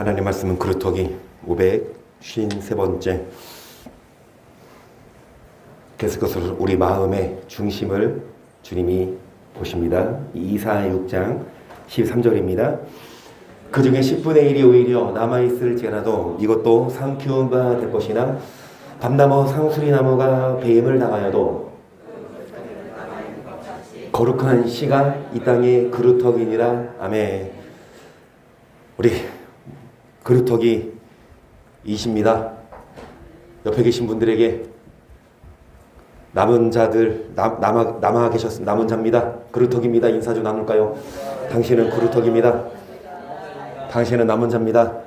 하나님 말씀은 그루터기 553번째. 계속해서 우리 마음의 중심을 주님이 보십니다. 이사야 6장 13절입니다. 그 중에 10분의 1이 오히려 남아있을지라도 이것도 상키운 바 될 것이나 밤나무 상수리나무가 배임을 당하여도 거룩한 씨가 이 땅의 그루터기니라. 아멘. 우리 그루터기이십니다. 옆에 계신 분들에게 남은 자들, 남아 계셨, 남은 자입니다. 그루터기입니다. 인사 좀 나눌까요? 당신은 그루터기입니다. 당신은 남은 자입니다.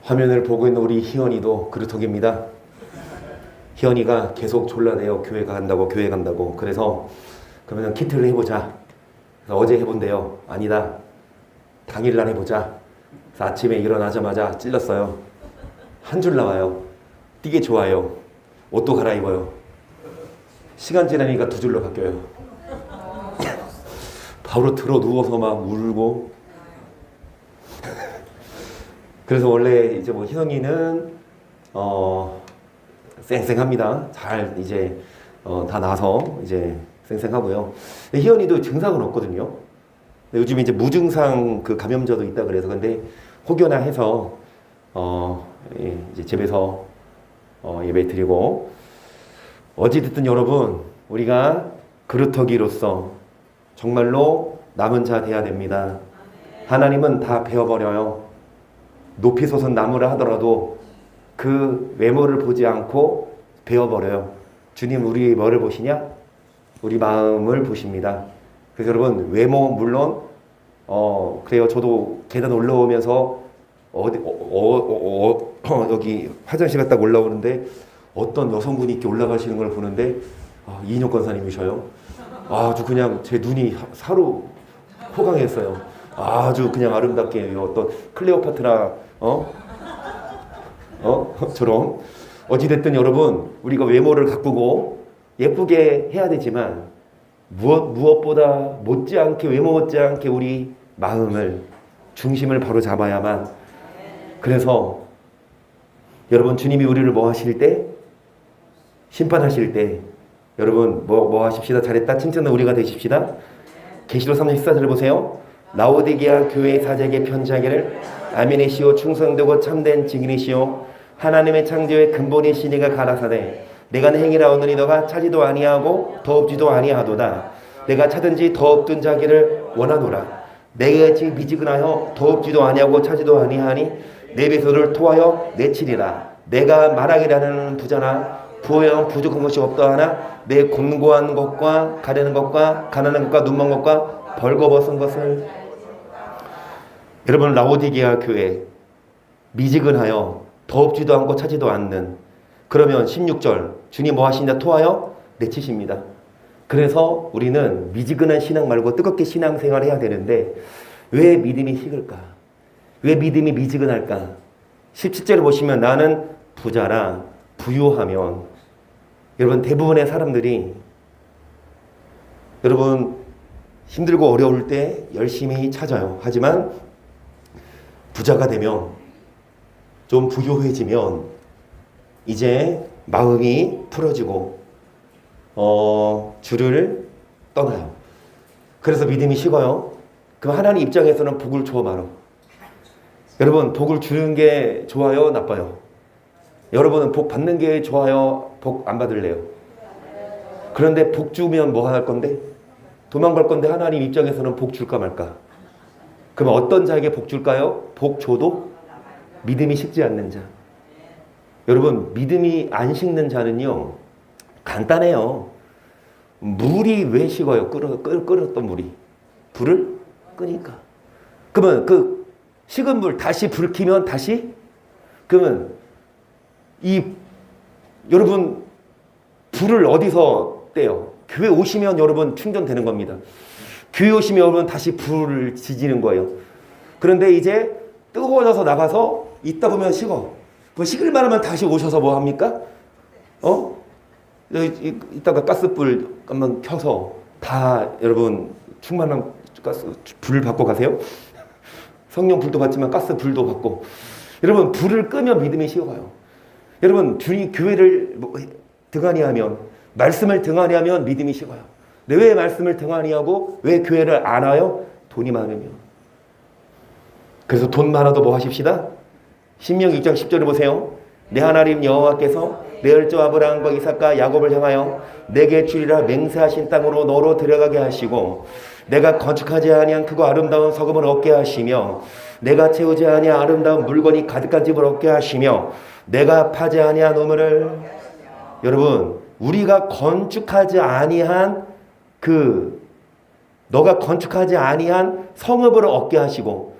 화면을 보고 있는 우리 희연이도 그루터기입니다. 희연이가 계속 졸라대요. 교회 간다고. 그래서 그러면 키트를 해보자. 그래서 어제 해본대요. 아니다. 당일날 해보자. 그래서 아침에 일어나자마자 찔렀어요. 한 줄 나와요. 뛰게 좋아요. 옷도 갈아입어요. 시간 지나니까 두 줄로 바뀌어요. 바로 들어 누워서 막 울고. 그래서 원래 이제 뭐 희성이는 쌩쌩합니다. 잘 이제 다 나서 이제 쌩쌩하고요. 희연이도 증상은 없거든요. 요즘 이제 무증상 그 감염자도 있다 그래서 근데 혹여나 해서 이제 집에서 예배 드리고 어찌됐든 여러분 우리가 그루터기로서 정말로 남은 자 돼야 됩니다. 하나님은 다 베어버려요. 높이 솟은 나무를 하더라도 그 외모를 보지 않고 베어버려요. 주님 우리 뭐를 보시냐? 우리 마음을 보십니다. 그래서 여러분 외모 물론 그래요. 저도 계단 올라오면서 여기 화장실 갔다 올라오는데 어떤 여성분이 이렇게 올라가시는 걸 보는데 이인혁 권사님이셔요. 아주 그냥 제 눈이 사로 호강했어요. 아주 그냥 아름답게 어떤 클레오파트라 처럼 어찌됐든 여러분 우리가 외모를 가꾸고 예쁘게 해야 되지만 무엇보다 못지않게 외모 못지않게 우리 마음을 중심을 바로 잡아야만. 그래서 여러분 주님이 우리를 뭐 하실 때 심판하실 때 여러분 뭐 하십시다. 잘했다 칭찬은 우리가 되십시다. 계시록 3장 14절을 보세요. 라오디게아 교회 사제에게 편지하기를 아멘이시오 충성되고 참된 증인이시오 하나님의 창조의 근본이시니가 가라사대 내가 내 행위라 오느니 너가 차지도 아니하고 더 없지도 아니하도다. 내가 차든지 더 없든 자기를 원하노라. 내가 같이 미지근하여 더 없지도 아니하고 차지도 아니하니 내 배소를 토하여 내치리라. 내가 말하기라는 부자나 부여형 부족한 것이 없다 하나 내 곤고한 것과 가려는 것과 가난한 것과 눈먼 것과 벌거벗은 것을. 여러분 라오디게아 교회 미지근하여 더 없지도 않고 차지도 않는. 그러면 16절 주님 뭐 하시냐? 토하여 내치십니다. 그래서 우리는 미지근한 신앙 말고 뜨겁게 신앙생활을 해야 되는데 왜 믿음이 식을까? 왜 믿음이 미지근할까? 17절을 보시면 나는 부자라 부유하면 여러분 대부분의 사람들이 여러분 힘들고 어려울 때 열심히 찾아요. 하지만 부자가 되면 좀 부유해지면 이제 마음이 풀어지고 주를 떠나요. 그래서 믿음이 식어요. 그럼 하나님 입장에서는 복을 줘 말어. 여러분 복을 주는 게 좋아요? 나빠요? 여러분은 복 받는 게 좋아요? 복 안 받을래요? 그런데 복 주면 뭐 할 건데? 도망갈 건데 하나님 입장에서는 복 줄까 말까? 그럼 어떤 자에게 복 줄까요? 복 줘도 믿음이 식지 않는 자. 여러분 믿음이 안 식는 자는요 간단해요. 물이 왜 식어요? 끓었던 물이 불을 끄니까. 그러면 그 식은 물 다시 불 켜면 다시 그러면 여러분 불을 어디서 떼요? 교회 오시면 여러분 충전되는 겁니다. 교회 오시면 여러분 다시 불을 지지는 거예요. 그런데 이제 뜨거워져서 나가서 있다 보면 식어. 그 식을 만하면 다시 오셔서 뭐 합니까? 이따가 가스불 한번 켜서 다 여러분 충만한 가스 불을 받고 가세요. 성령 불도 받지만 가스 불도 받고. 여러분 불을 끄면 믿음이 식어가요. 여러분 주님 교회를 등한히 하면, 말씀을 등한히 하면 믿음이 식어요. 왜 말씀을 등한히 하고 왜 교회를 안 와요? 돈이 많으면. 그래서 돈 많아도 뭐 하십시다? 신명기 6장 10절을 보세요. 내 하나님 여호와께서 내 열조 아브라함과 이삭과 야곱을 향하여 내게 주리라 맹세하신 땅으로 너로 들어가게 하시고, 내가 건축하지 아니한 크고 아름다운 서금을 얻게 하시며, 내가 채우지 아니한 아름다운 물건이 가득한 집을 얻게 하시며, 내가 파지 아니한 우물을. 여러분 우리가 건축하지 아니한 너가 건축하지 아니한 성읍을 얻게 하시고,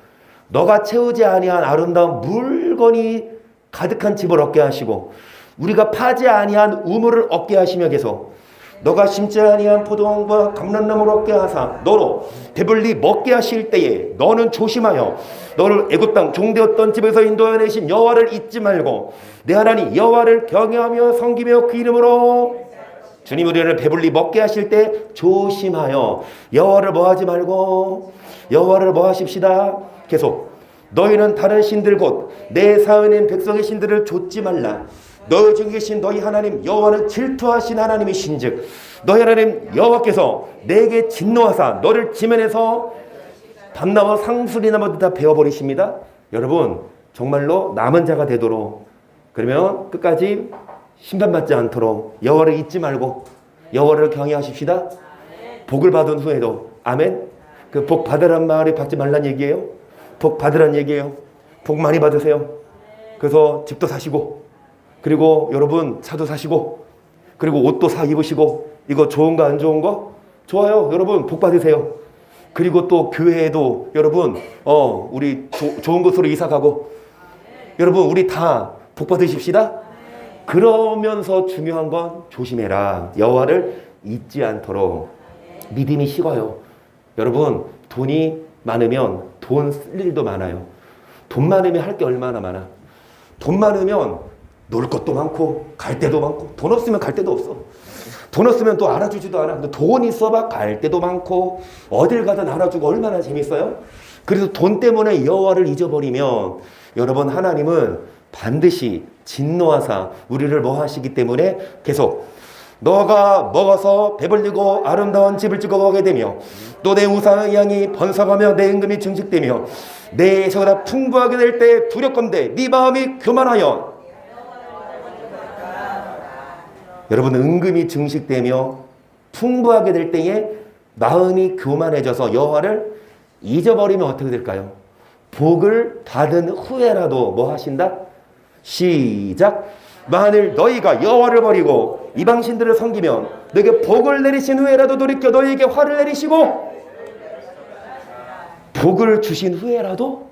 너가 채우지 아니한 아름다운 물건이 가득한 집을 얻게 하시고, 우리가 파지 아니한 우물을 얻게 하시며, 계속 너가 심지 아니한 포도원과 감람나무를 얻게 하사 너로 배불리 먹게 하실 때에 너는 조심하여 너를 애굽 땅 종되었던 집에서 인도해내신 여호와를 잊지 말고 내 하나님 여호와를 경외하며 섬기며 그 이름으로. 주님 우리를 배불리 먹게 하실 때 조심하여 여호와를 뭐하지 말고 여호와를 뭐하십시다. 계속 너희는 다른 신들 곧 내 사은인 백성의 신들을 좇지 말라. 너희 중에 계신 너희 하나님 여호와는 질투하신 하나님이신즉 너희 하나님 여호와께서 내게 진노하사 너를 지면에서 밤나무 상수리나무도 다 베어버리십니다. 여러분 정말로 남은 자가 되도록, 그러면 끝까지 심판받지 않도록 여호와를 잊지 말고 여호와를 경외하십시다. 복을 받은 후에도. 아멘. 그 복 받으란 말이 받지 말란 얘기예요. 복 받으란 얘기예요. 복 많이 받으세요. 그래서 집도 사시고, 그리고 여러분 차도 사시고, 그리고 옷도 사 입으시고. 이거 좋은 거 안 좋은 거? 좋아요. 여러분 복 받으세요. 그리고 또 교회에도 여러분 우리 좋은 곳으로 이사 가고. 여러분 우리 다 복 받으십시다. 그러면서 중요한 건 조심해라. 여호와를 잊지 않도록. 믿음이 식어요. 여러분 돈이 많으면 돈 쓸 일도 많아요. 돈 많으면 할 게 얼마나 많아. 돈 많으면 놀 것도 많고 갈 데도 많고, 돈 없으면 갈 데도 없어. 돈 없으면 또 알아주지도 않아. 근데 돈 있어봐 갈 데도 많고 어딜 가든 알아주고 얼마나 재밌어요. 그래서 돈 때문에 여호와를 잊어버리면 여러분 하나님은 반드시 진노하사 우리를 뭐 하시기 때문에 계속 너가 먹어서 배불리고 아름다운 집을 찍어가게 되며 또 내 우상의 양이 번성하며 내 임금이 증식되며 내 저가 풍부하게 될 때 두렵건대 네 마음이 교만하여. 여러분 은금이 증식되며 풍부하게 될 때에 마음이 교만해져서 여호와를 잊어버리면 어떻게 될까요? 복을 받은 후에라도 뭐 하신다? 시작. 만일 너희가 여호와를 버리고 이방신들을 섬기면 너에게 복을 내리신 후에라도 돌이켜 너희에게 화를 내리시고. 복을 주신 후에라도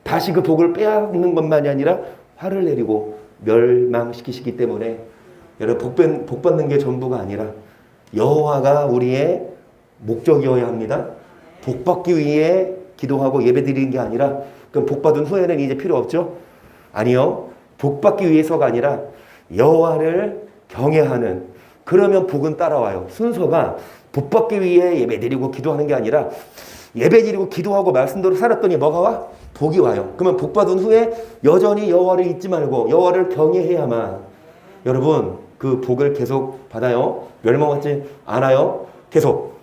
다시 그 복을 빼앗는 것만이 아니라 화를 내리고 멸망시키시기 때문에 여러분 복 받는 게 전부가 아니라 여호와가 우리의 목적이어야 합니다. 복 받기 위해 기도하고 예배드리는 게 아니라, 그럼 복 받은 후에는 이제 필요 없죠? 아니요. 복 받기 위해서가 아니라 여호와를 경외하는, 그러면 복은 따라와요. 순서가 복 받기 위해 예배드리고 기도하는 게 아니라 예배드리고 기도하고 말씀대로 살았더니 뭐가 와? 복이 와요. 그러면 복 받은 후에 여전히 여호와를 잊지 말고 여호와를 경외해야만 여러분 그 복을 계속 받아요. 멸망받지 않아요. 계속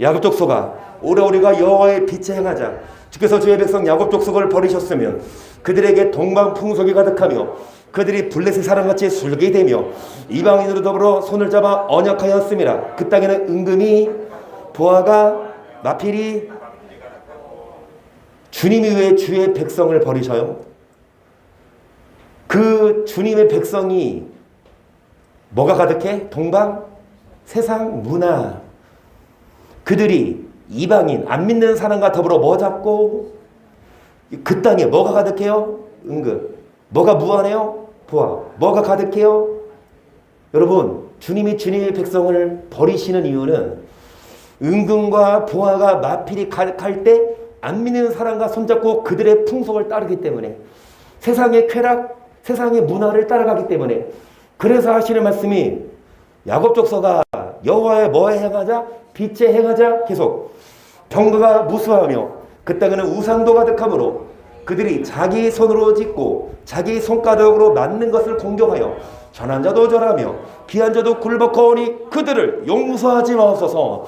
야곱 족속아 오라 우리가 여호와의 빛에 행하자. 주께서 주의 백성 야곱 족속을 버리셨으면 그들에게 동방풍속이 가득하며 그들이 블레셋 사람같이 술게되며 이방인으로 더불어 손을 잡아 언약하였음이라. 그 땅에는 은금이 보화가 마필이. 주님이 왜 주의 백성을 버리셔요? 그 주님의 백성이 뭐가 가득해? 동방? 세상 문화. 그들이 이방인 안 믿는 사람과 더불어 뭐 잡고 그 땅에 뭐가 가득해요? 은금. 뭐가 무한해요? 보아. 뭐가 가득해요? 여러분 주님이 주님의 백성을 버리시는 이유는 은금과 보아가 마필이 가득할 때 안 믿는 사람과 손잡고 그들의 풍속을 따르기 때문에, 세상의 쾌락, 세상의 문화를 따라가기 때문에. 그래서 하시는 말씀이 야곱 족속아 여호와의 뭐에 행하자? 빛에 행하자. 계속 병거가 무수하며 그 땅에는 우상도 가득하므로 그들이 자기 손으로 짓고 자기 손가락으로 만든 것을 공경하여 전한 자도 절하며 귀한 자도 굴복하오니 그들을 용서하지 마옵소서.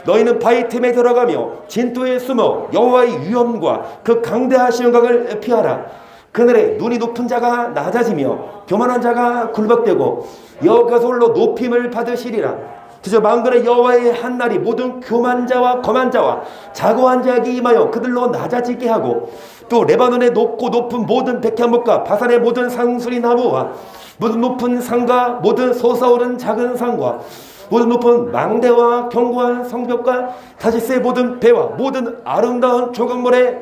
너희는 바위 틈에 들어가며 진토에 숨어 여호와의 위엄과 그 강대하신 영광을 피하라. 그날에 눈이 높은 자가 낮아지며 교만한 자가 굴복되고 여호와께서 홀로 높임을 받으시리라. 그저 만군의 여호와의 한 날이 모든 교만 자와 거만 자와 자고한 자에게 임하여 그들로 낮아지게 하고 또 레바논의 높고 높은 모든 백향목과 바산의 모든 상수리 나무와 모든 높은 산과 모든 솟아오른 작은 산과 모든 높은 망대와 견고한 성벽과 다시스의 모든 배와 모든 아름다운 조각물에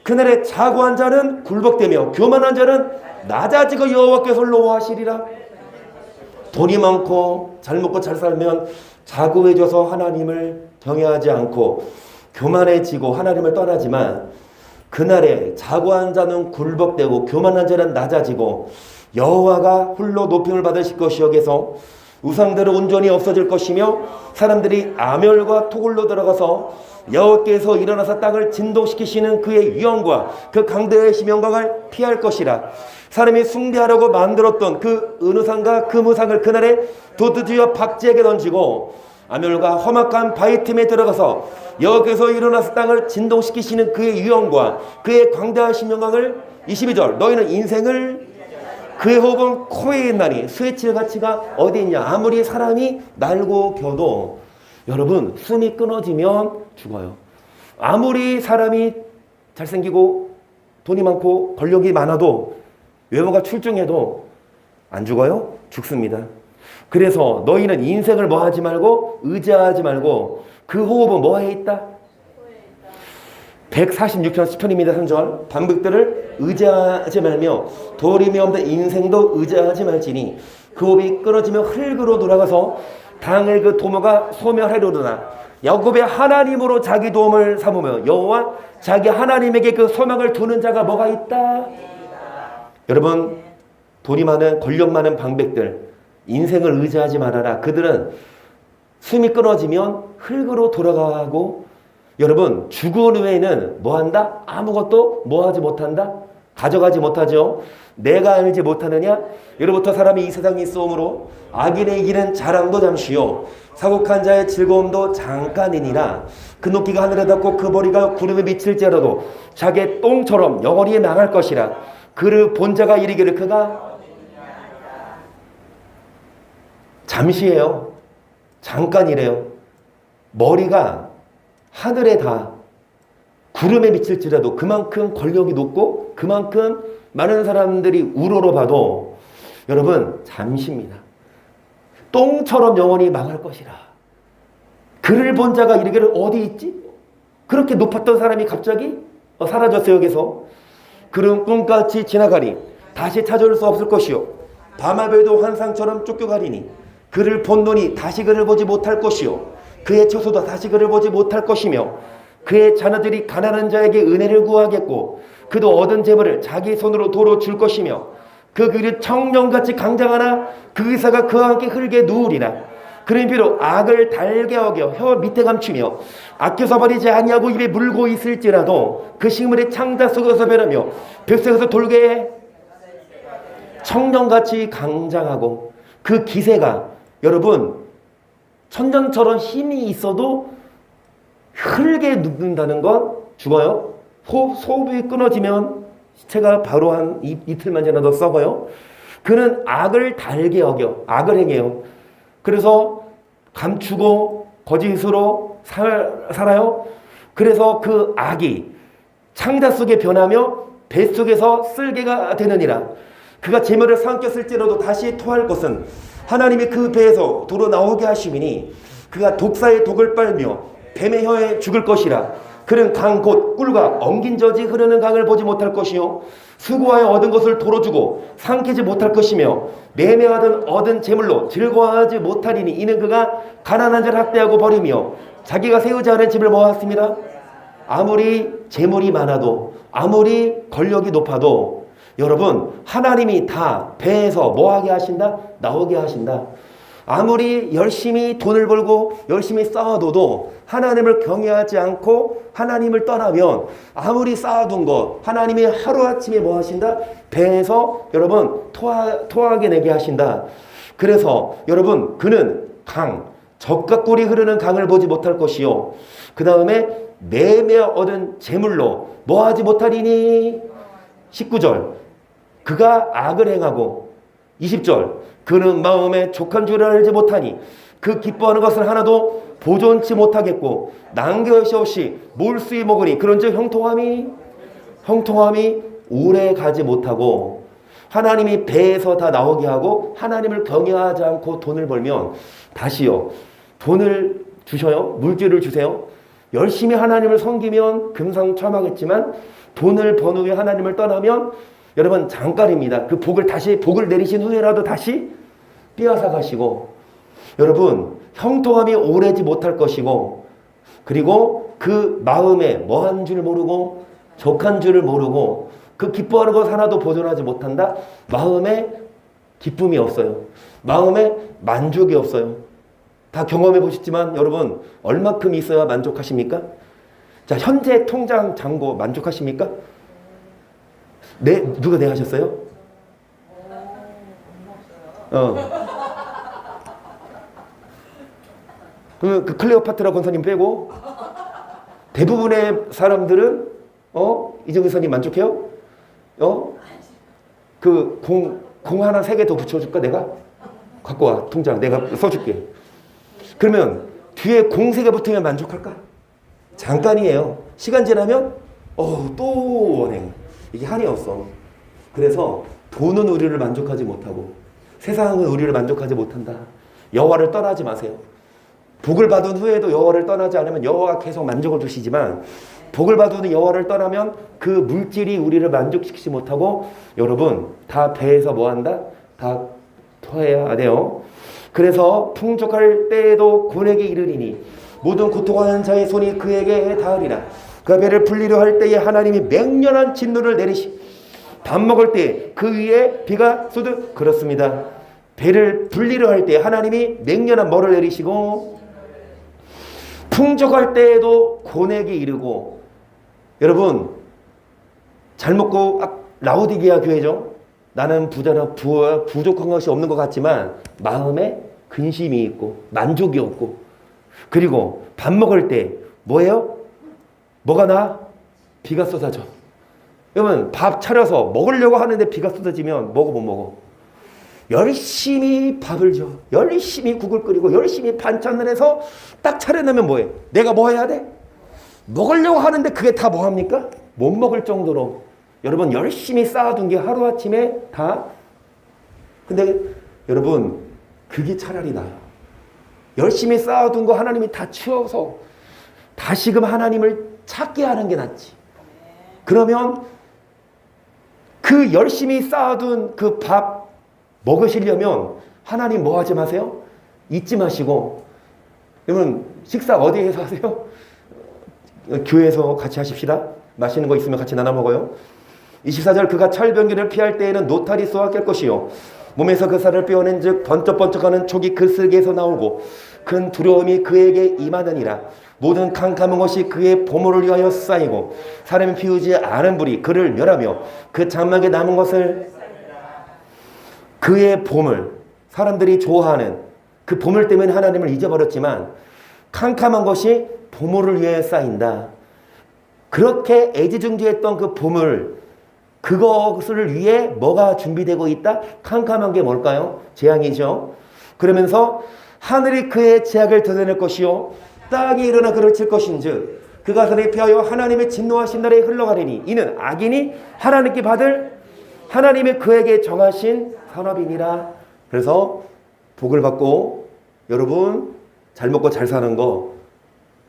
그날에 자고한 자는 굴복되며 교만한 자는 낮아지고 여호와께서 노하시리라. 돈이 많고 잘 먹고 잘 살면 자고해져서 하나님을 경외하지 않고 교만해지고 하나님을 떠나지만 그날에 자고한 자는 굴복되고 교만한 자는 낮아지고 여호와가 홀로 높임을 받으실 것이여 계서 우상대로 온전히 없어질 것이며 사람들이 아멸과 토굴로 들어가서 여호와께서 일어나서 땅을 진동시키시는 그의 위엄과 그 강대하신 영광을 피할 것이라. 사람이 숭배하려고 만들었던 그 은우상과 금우상을 그날에 도두지어 박쥐에게 던지고 아멸과 험악한 바위 틈에 들어가서 여호와께서 일어나서 땅을 진동시키시는 그의 위엄과 그의 광대하신 영광을 22절 너희는 인생을 그의 호흡은 코에 있나니 스웨치의 가치가 어디 있냐. 아무리 사람이 날고 겨도 여러분 숨이 끊어지면 죽어요. 아무리 사람이 잘생기고 돈이 많고 권력이 많아도 외모가 출중해도 안 죽어요? 죽습니다. 그래서 너희는 인생을 뭐 하지 말고 의지하지 말고 그 호흡은 뭐에 있다? 146편 시편입니다. 3절 방백들을 의지하지 말며 도림이 없는 인생도 의지하지 말지니 그 호흡이 끊어지면 흙으로 돌아가서 당을 그 도모가 소멸하려느나 야곱의 하나님으로 자기 도움을 삼으며 여호와 자기 하나님에게 그 소망을 두는 자가 뭐가 있다? 여러분 돈이 많은 권력 많은 방백들 인생을 의지하지 말아라. 그들은 숨이 끊어지면 흙으로 돌아가고 여러분 죽은 후에는 뭐한다? 아무것도 뭐하지 못한다? 가져가지 못하죠. 내가 알지 못하느냐? 예로부터 사람이 이 세상에 있어오므로 악인의 이기는 자랑도 잠시요 사곡한 자의 즐거움도 잠깐이니라. 그 높이가 하늘에 닿고 그 머리가 구름에 미칠지라도 자기의 똥처럼 영원히 망할 것이라. 그를 본 자가 이르기를 그가 잠시예요. 잠깐이래요. 머리가 하늘에 다 구름에 미칠지라도 그만큼 권력이 높고 그만큼 많은 사람들이 우러러봐도 여러분 잠시입니다. 똥처럼 영원히 망할 것이라. 그를 본 자가 이르기를 어디 있지? 그렇게 높았던 사람이 갑자기 사라졌어요. 여기서 그는 꿈같이 지나가니 다시 찾아올 수 없을 것이요 밤하늘도 환상처럼 쫓겨가리니 그를 본 눈이 다시 그를 보지 못할 것이요 그의 처소도 다시 그를 보지 못할 것이며 그의 자녀들이 가난한 자에게 은혜를 구하겠고 그도 얻은 재물을 자기 손으로 도로 줄 것이며 그 길이 청년같이 강장하나 그 의사가 그와 함께 흙에 누우리라. 그는 비록 악을 달게 어겨 혀 밑에 감추며 아껴서 버리지 아니하고 입에 물고 있을지라도 그 식물의 창자 속에서 배라며 벽속에서 돌게 청년같이 강장하고 그 기세가 여러분 천년처럼 힘이 있어도 흙에 눕는다는 건 죽어요. 호흡이 끊어지면 시체가 바로 한 이틀만 지나도 썩어요. 그는 악을 달게 어겨 악을 행해요. 그래서 감추고 거짓으로 살아요. 그래서 그 악이 창자 속에 변하며 뱃속에서 쓸개가 되느니라. 그가 재물을 삼켰을지라도 다시 토할 것은 하나님이 그 배에서 도로 나오게 하심이니 그가 독사의 독을 빨며 뱀의 혀에 죽을 것이라. 그는 강 곧 꿀과 엉긴 젖이 흐르는 강을 보지 못할 것이요 수고하여 얻은 것을 도로 주고 삼키지 못할 것이며 매매하던 얻은 재물로 즐거워하지 못하리니 이는 그가 가난한 자를 학대하고 버리며 자기가 세우지 않은 집을 모았습니다. 아무리 재물이 많아도 아무리 권력이 높아도 여러분 하나님이 다 배에서 뭐하게 하신다? 나오게 하신다. 아무리 열심히 돈을 벌고 열심히 쌓아둬도 하나님을 경외하지 않고 하나님을 떠나면 아무리 쌓아둔 것 하나님이 하루아침에 뭐 하신다? 배에서 여러분 토하게 내게 하신다. 그래서 여러분 그는 적과 꿀이 흐르는 강을 보지 못할 것이요 그 다음에 내며 얻은 재물로 뭐 하지 못하리니? 19절 그가 악을 행하고 20절 그는 마음에 족한 줄을 알지 못하니 그 기뻐하는 것을 하나도 보존치 못하겠고 남겨시 없이 몰수히 먹으니 그런즉 형통함이 오래 가지 못하고 하나님이 배에서 다 나오게 하고 하나님을 경외하지 않고 돈을 벌면 다시요 돈을 주셔요 물질을 주세요 열심히 하나님을 섬기면 금상첨화겠지만 돈을 번 후에 하나님을 떠나면 여러분 잠깐입니다. 그 복을 내리신 후에라도 다시 빼앗아 가시고 여러분 형통함이 오래지 못할 것이고 그리고 그 마음에 뭐한 줄 모르고 족한 줄을 모르고 그 기뻐하는 것 하나도 보존하지 못한다. 마음에 기쁨이 없어요. 마음에 만족이 없어요. 다 경험해 보셨지만 여러분 얼마큼 있어야 만족하십니까? 자 현재 통장 잔고 만족하십니까? 네 누가 네 하셨어요? 그러면 그 클레오파트라 권사님 빼고 대부분의 사람들은 이정희 선생님 만족해요? 그 공 하나 3개 더 붙여줄까 내가? 갖고 와 통장 내가 써줄게. 그러면 뒤에 공 3개 붙으면 만족할까? 잠깐이에요. 시간 지나면 또 원해. 이게 한이 없어. 그래서 돈은 우리를 만족하지 못하고 세상은 우리를 만족하지 못한다. 여호와를 떠나지 마세요. 복을 받은 후에도 여호와를 떠나지 않으면 여호와가 계속 만족을 주시지만 복을 받은 여호와를 떠나면 그 물질이 우리를 만족시키지 못하고 여러분 다 배에서 뭐한다? 다 토해야 돼요. 그래서 풍족할 때에도 곤에게 이르리니 모든 고통하는 자의 손이 그에게 닿으리라. 그 배를 불리려 할 때에 하나님이 맹렬한 진노를 내리시 밥 먹을 때 그 위에 비가 쏟을 그렇습니다. 배를 불리려 할 때 하나님이 맹렬한 뭐를 내리시고 풍족할 때에도 곤에게 이르고 여러분 잘 먹고 라오디게아 교회죠. 나는 부자나 부족한 것이 없는 것 같지만 마음에 근심이 있고 만족이 없고 그리고 밥 먹을 때 뭐예요? 뭐가 나? 비가 쏟아져. 여러분 밥 차려서 먹으려고 하는데 비가 쏟아지면 먹어 못 먹어? 열심히 밥을 줘. 열심히 국을 끓이고 열심히 반찬을 해서 딱 차려내면 뭐해? 내가 뭐 해야 돼? 먹으려고 하는데 그게 다 뭐합니까? 못 먹을 정도로 여러분 열심히 쌓아둔 게 하루아침에 다 근데 여러분 그게 차라리 나아요. 열심히 쌓아둔 거 하나님이 다 치워서 다시금 하나님을 찾게 하는 게 낫지. 그러면 그 열심히 쌓아둔 그 밥 먹으시려면 하나님 뭐 하지 마세요? 잊지 마시고 여러분 식사 어디에서 하세요? 교회에서 같이 하십시다. 맛있는 거 있으면 같이 나눠 먹어요. 24절 그가 철병기를 피할 때에는 노탈이 쏘아 깰 것이요 몸에서 그 살을 빼어낸 즉 번쩍번쩍하는 촉이 그 쓸개에서 나오고 큰 두려움이 그에게 임하느니라. 모든 캄캄한 것이 그의 보물을 위하여 쌓이고 사람이 피우지 않은 불이 그를 멸하며 그 장막에 남은 것을 그의 보물 사람들이 좋아하는 그 보물 때문에 하나님을 잊어버렸지만 캄캄한 것이 보물을 위해 쌓인다. 그렇게 애지중지했던 그 보물 그것을 위해 뭐가 준비되고 있다? 캄캄한 게 뭘까요? 재앙이죠. 그러면서 하늘이 그의 제약을 드러낼 것이요 땅이 일어나 그를 칠 것인즉 그가 산에 피하여 하나님의 진노하신 날에 흘러가리니 이는 악인이 하나님께 받을 하나님의 그에게 정하신 산업이니라. 그래서 복을 받고 여러분 잘 먹고 잘 사는 거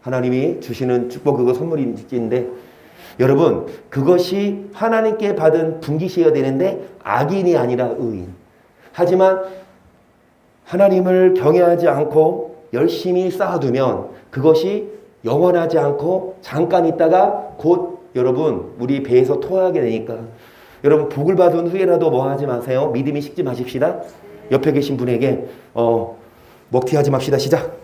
하나님이 주시는 축복 그거 선물인데 여러분 그것이 하나님께 받은 분깃이어야 되는데 악인이 아니라 의인. 하지만 하나님을 경외하지 않고 열심히 쌓아두면 그것이 영원하지 않고 잠깐 있다가 곧 여러분 우리 배에서 토하게 되니까 여러분 복을 받은 후에라도 뭐 하지 마세요. 믿음이 식지 마십시다. 옆에 계신 분에게 먹튀하지 맙시다. 시작.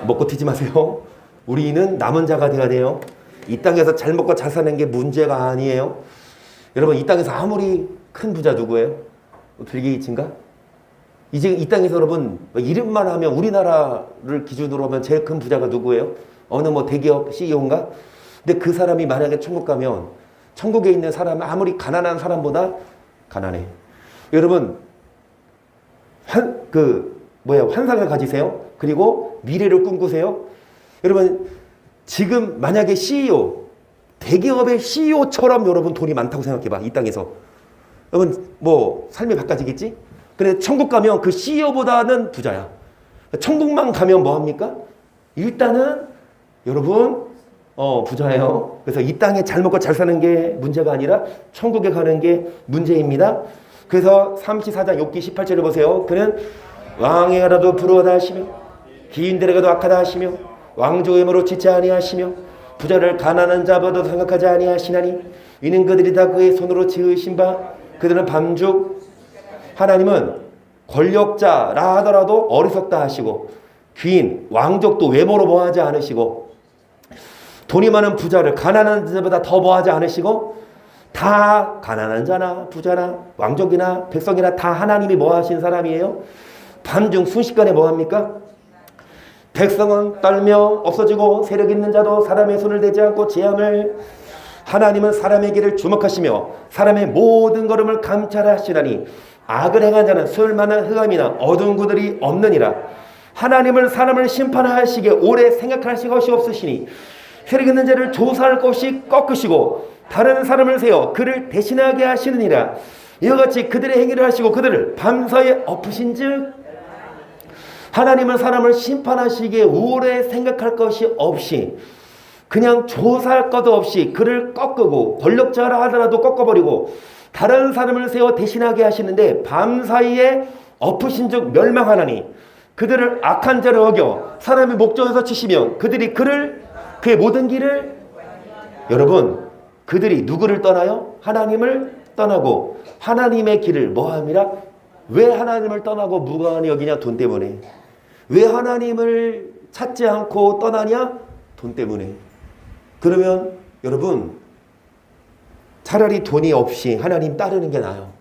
먹고 튀지 마세요. 우리는 남은 자가 되어야 돼요. 이 땅에서 잘 먹고 잘 사는 게 문제가 아니에요. 여러분, 이 땅에서 아무리 큰 부자 누구예요? 빌 게이츠인가? 이제 이 땅에서 여러분 이름만 하면 우리나라를 기준으로 하면 제일 큰 부자가 누구예요? 어느 뭐 대기업 CEO인가? 근데 그 사람이 만약에 천국 가면 천국에 있는 사람은 아무리 가난한 사람보다 가난해. 여러분 환상을 가지세요. 그리고 미래를 꿈꾸세요. 여러분 지금 만약에 CEO, 대기업의 CEO처럼 여러분 돈이 많다고 생각해봐. 이 땅에서. 여러분 뭐 삶이 바꿔지겠지? 근데 천국 가면 그 CEO보다는 부자야. 천국만 가면 뭐합니까? 일단은 여러분 부자예요. 그래서 이 땅에 잘 먹고 잘 사는 게 문제가 아니라 천국에 가는 게 문제입니다. 그래서 34장 욥기 18절을 보세요. 그는 왕에 가라도 부러워다 하시며 기인들에 가도 악하다 하시며 왕조임으로 지체 아니하시며 부자를 가난한 자보다 생각하지 아니하시나니 이는 그들이 다 그의 손으로 지으신 바 그들은 밤죽. 하나님은 권력자라 하더라도 어리석다 하시고 귀인, 왕족도 외모로 뭐하지 않으시고 돈이 많은 부자를 가난한 자보다 더 뭐하지 않으시고 다 가난한 자나 부자나 왕족이나 백성이나 다 하나님이 뭐하신 사람이에요? 밤중 순식간에 뭐합니까? 백성은 떨며 없어지고 세력 있는 자도 사람의 손을 대지 않고 제함을 하나님은 사람의 길을 주목하시며 사람의 모든 걸음을 감찰하시나니 악을 행한 자는 수을만한 흑암이나 어두운 구들이 없느니라. 하나님은 사람을 심판하시기에 오래 생각하실 것이 없으시니 세력 있는 자를 조사할 것이 꺾으시고 다른 사람을 세워 그를 대신하게 하시느니라. 이와 같이 그들의 행위를 하시고 그들을 밤사이에 엎으신즉 하나님은 사람을 심판하시기에 오래 생각할 것이 없이 그냥 조사할 것도 없이 그를 꺾고 권력자라 하더라도 꺾어버리고 다른 사람을 세워 대신하게 하시는데 밤사이에 엎으신즉 멸망하나니 그들을 악한 자를 어겨 사람의 목전에서 치시며 그들이 그의 모든 길을 여러분 그들이 누구를 떠나요? 하나님을 떠나고 하나님의 길을 뭐함이라? 왜 하나님을 떠나고 무관히 여기냐? 돈 때문에. 왜 하나님을 찾지 않고 떠나냐? 돈 때문에. 그러면 여러분 차라리 돈이 없이 하나님 따르는 게 나아요.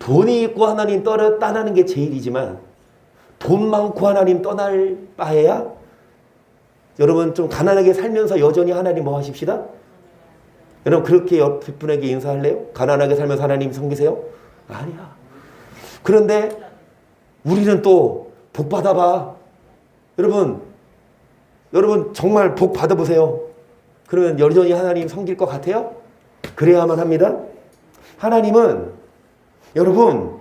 돈이 있고 하나님 따르는 게 제일이지만 돈 많고 하나님 떠날 바에야 여러분 좀 가난하게 살면서 여전히 하나님 뭐 하십시다? 여러분 그렇게 옆 분에게 인사할래요? 가난하게 살면서 하나님 섬기세요? 아니야. 그런데 우리는 또 복 받아봐. 여러분 정말 복 받아보세요. 그러면 여전히 하나님 섬길 것 같아요? 그래야만 합니다. 하나님은 여러분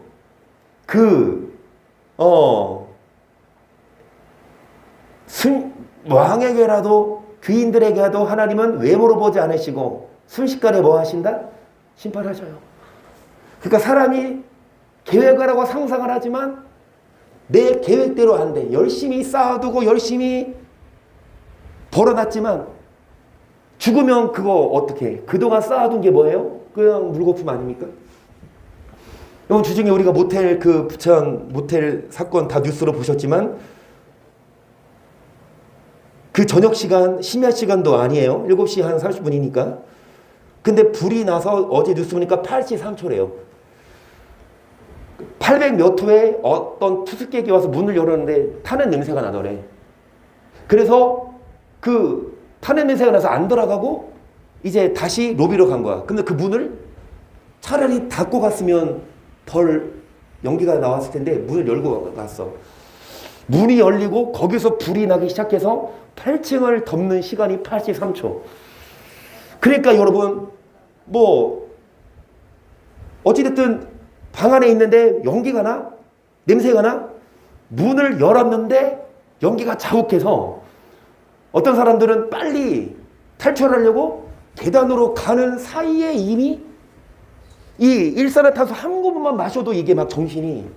왕에게라도 귀인들에게라도 하나님은 외모로 보지 않으시고 순식간에 뭐 하신다? 심판하셔요. 그러니까 사람이 계획을 하고 상상을 하지만 내 계획대로 안 돼. 열심히 쌓아두고 열심히 벌어놨지만 죽으면 그거 어떻게 해? 그동안 쌓아둔 게 뭐예요? 그냥 물거품 아닙니까? 여러분 주중에 우리가 부천 모텔 사건 다 뉴스로 보셨지만 그 저녁 시간 심야 시간도 아니에요. 7시 한 30분이니까. 근데 불이 나서 어제 뉴스 보니까 83초래요. 800 몇 호에 어떤 투숙객이 와서 문을 열었는데 타는 냄새가 나더래. 그래서 그 타는 냄새가 나서 안 돌아가고 이제 다시 로비로 간 거야. 근데 그 문을 차라리 닫고 갔으면 덜 연기가 나왔을 텐데 문을 열고 갔어. 문이 열리고 거기서 불이 나기 시작해서 8층을 덮는 시간이 83초. 그러니까 여러분 어찌됐든 방 안에 있는데 연기가 나? 냄새가 나? 문을 열었는데 연기가 자욱해서 어떤 사람들은 빨리 탈출하려고 계단으로 가는 사이에 이미 이 일산화탄소 한 모금만 마셔도 이게 막 정신이.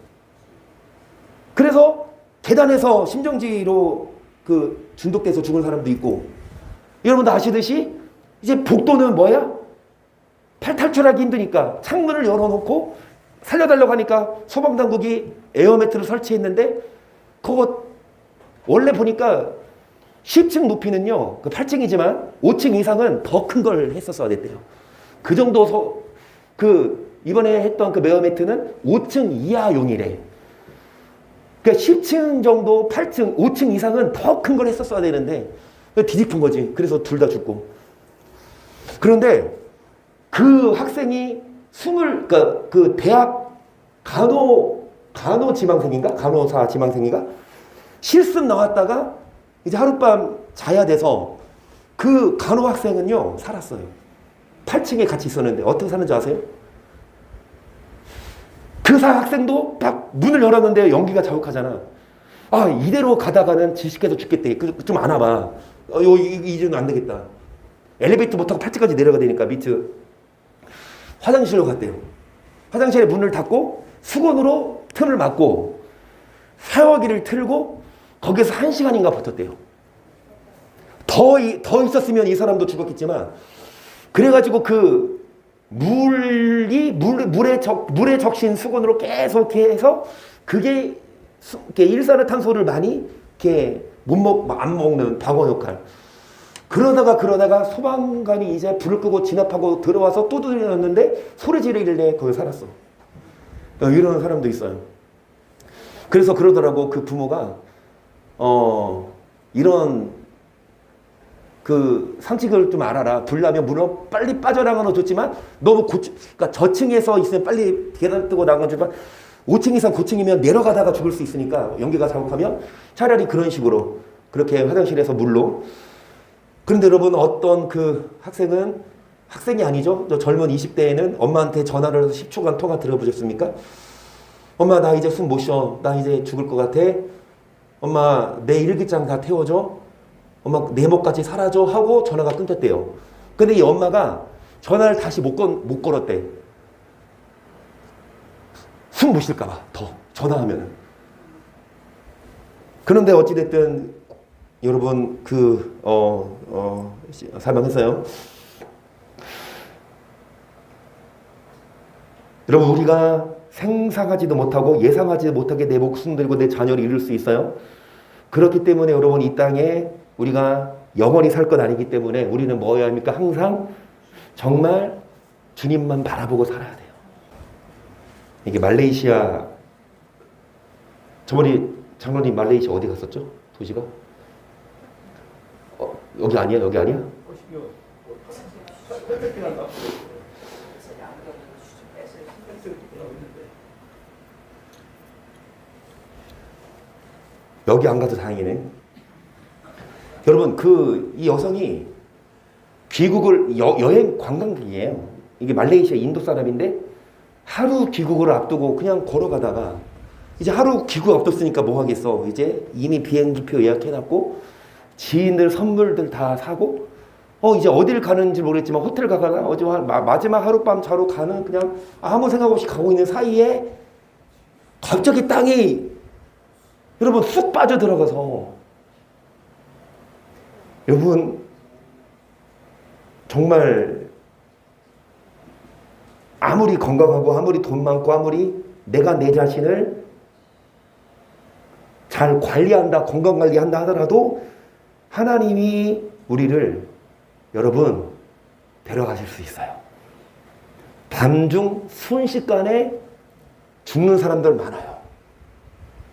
그래서 계단에서 심정지로 중독돼서 죽은 사람도 있고. 여러분도 아시듯이 이제 복도는 뭐야? 탈출하기 힘드니까 창문을 열어놓고 살려달라고 하니까 소방당국이 에어매트를 설치했는데 그거 원래 보니까 10층 높이는요, 그 8층이지만 5층 이상은 더 큰 걸 했었어야 됐대요. 그 정도 이번에 했던 그 에어매트는 5층 이하용이래. 그러니까 10층 정도, 8층, 5층 이상은 더 큰 걸 했었어야 되는데 뒤집은 거지. 그래서 둘 다 죽고. 그런데 그 학생이 그러니까 그 대학 간호지망생인가? 간호사 지망생인가? 실습 나왔다가 이제 하룻밤 자야 돼서 그 간호 학생은요, 살았어요. 8층에 같이 있었는데 어떻게 사는지 아세요? 그 학생도 딱 문을 열었는데 연기가 자욱하잖아. 아, 이대로 가다가는 질식해서 죽겠대. 좀 안아봐. 이제는 안 되겠다. 엘리베이터 못 타고 8층까지 내려가야 되니까 밑에 화장실로 갔대요. 화장실에 문을 닫고 수건으로 틈을 막고 샤워기를 틀고 거기서 1시간인가 버텼대요. 더 있었으면 이 사람도 죽었겠지만, 그래가지고 그 물에 적신 수건으로 계속 해서 그게 일산화탄소를 많이 이렇게 안 먹는 방어 역할. 그러다가 소방관이 이제 불을 끄고 진압하고 들어와서 또 들렸는데 소리 지르길래 거기 살았어. 이런 사람도 있어요. 그래서 그러더라고, 그 부모가 이런 그 상식을 좀 알아라. 불나면 물론 빨리 빠져나가는 좋지만 너무 그러니까 저층에서 있으면 빨리 계단 뜨고 나가지만 5층 이상 고층이면 내려가다가 죽을 수 있으니까 연기가 자욱하면 차라리 그런 식으로 그렇게 화장실에서 물로. 그런데 여러분, 어떤 그 학생이 아니죠. 저 젊은 20대에는 엄마한테 전화를 해서 10초간 통화 들어보셨습니까? 엄마, 나 이제 숨 못 쉬어. 나 이제 죽을 것 같아. 엄마, 내 일기장 다 태워줘. 엄마, 내 목까지 사라져. 하고 전화가 끊겼대요. 근데 이 엄마가 전화를 다시 못 걸었대. 숨 못 쉴까봐 더 전화하면은. 그런데 어찌됐든 여러분 사망했어요. 여러분, 우리가 생각하지도 못하고 예상하지도 못하게 내 목숨 들고 내 자녀를 잃을 수 있어요. 그렇기 때문에 여러분, 이 땅에 우리가 영원히 살 것 아니기 때문에 우리는 뭐여야 합니까? 항상 정말 주님만 바라보고 살아야 돼요. 이게 말레이시아, 저번에 장로님 말레이시아 어디 갔었죠? 도시가? 여기 아니야? 여기 아니야? 여기 안 가도 다행이네. 여러분, 이 여성이 귀국을 여행 관광객이에요. 이게 말레이시아 인도 사람인데 하루 귀국을 앞두고 그냥 걸어가다가 이제 하루 귀국 앞뒀으니까 뭐 하겠어. 이제 이미 비행기표 예약해놨고 지인들 선물들 다 사고 이제 어딜 가는지 모르겠지만 호텔 가거나 어제 마지막 하룻밤 자러 가는, 그냥 아무 생각 없이 가고 있는 사이에 갑자기 땅이 여러분 쑥 빠져들어가서, 여러분 정말 아무리 건강하고 아무리 돈 많고 아무리 내가 내 자신을 잘 관리한다, 건강관리한다 하더라도 하나님이 우리를 여러분 데려가실 수 있어요. 밤중 순식간에 죽는 사람들 많아요.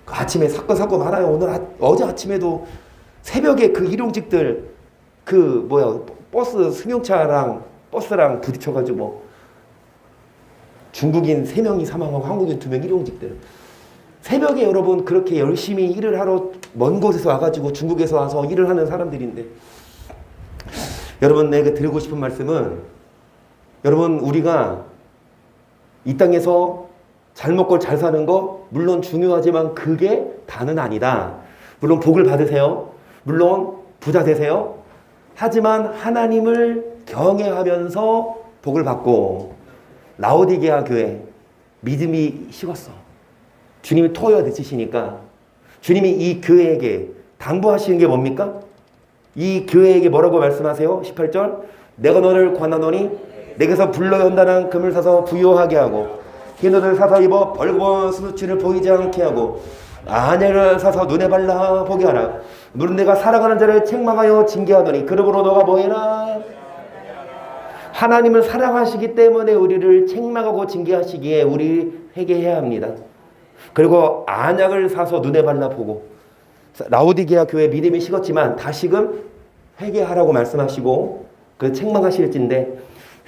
아침에 사건 많아요. 어제 아침에도 새벽에 그 일용직들 버스 승용차랑 버스랑 부딪혀가지고 중국인 3명이 사망하고 한국인 2명 일용직들. 새벽에 여러분 그렇게 열심히 일을 하러 먼 곳에서 와가지고 중국에서 와서 일을 하는 사람들인데, 여러분 내가 드리고 싶은 말씀은, 여러분 우리가 이 땅에서 잘 먹고 잘 사는 거 물론 중요하지만 그게 다는 아니다. 물론 복을 받으세요. 물론 부자 되세요. 하지만 하나님을 경외하면서 복을 받고, 라오디게아 교회 믿음이 식었어. 주님이 토요일 되시니까 주님이 이 교회에게 당부하시는 게 뭡니까? 이 교회에게 뭐라고 말씀하세요? 18절, 내가 너를 권하노니 내게서 불러 연단한 금을 사서 부요하게 하고 흰 옷을 사서 입어 벌거벗은 수치를 보이지 않게 하고 안약을 사서 눈에 발라 보게 하라. 너는 내가 사랑하는 자를 책망하여 징계하더니 그러므로 너가 뭐해라. 하나님을 사랑하시기 때문에 우리를 책망하고 징계하시기에 우리 회개해야 합니다. 그리고 안약을 사서 눈에 발라보고, 라오디게아 교회 믿음이 식었지만 다시금 회개하라고 말씀하시고 그 책망하실진데,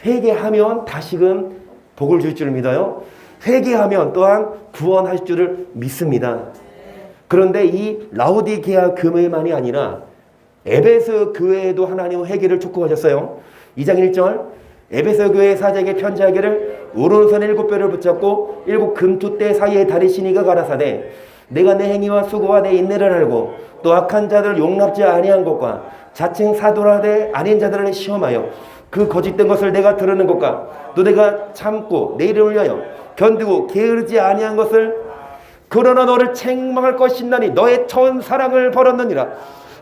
회개하면 다시금 복을 줄 줄 믿어요. 회개하면 또한 구원하실 줄을 믿습니다. 그런데 이 라오디게아 교회만이 아니라 에베소 교회에도 하나님은 회개를 촉구하셨어요. 2장 1절, 에베소 교회 사제에게 편지하기를 오른손 7뼈를 붙잡고 7 금투대 사이에 다리시니가 가라사대 내가 내 행위와 수고와 내 인내를 알고 또 악한 자들을 용납지 아니한 것과 자칭 사도라되 아닌 자들을 시험하여 그 거짓된 것을 내가 드러낸 것과 또 내가 참고 내 이름을 위하여 견디고 게으르지 아니한 것을 그러나 너를 책망할 것이나니 너의 처음 사랑을 버렸느니라.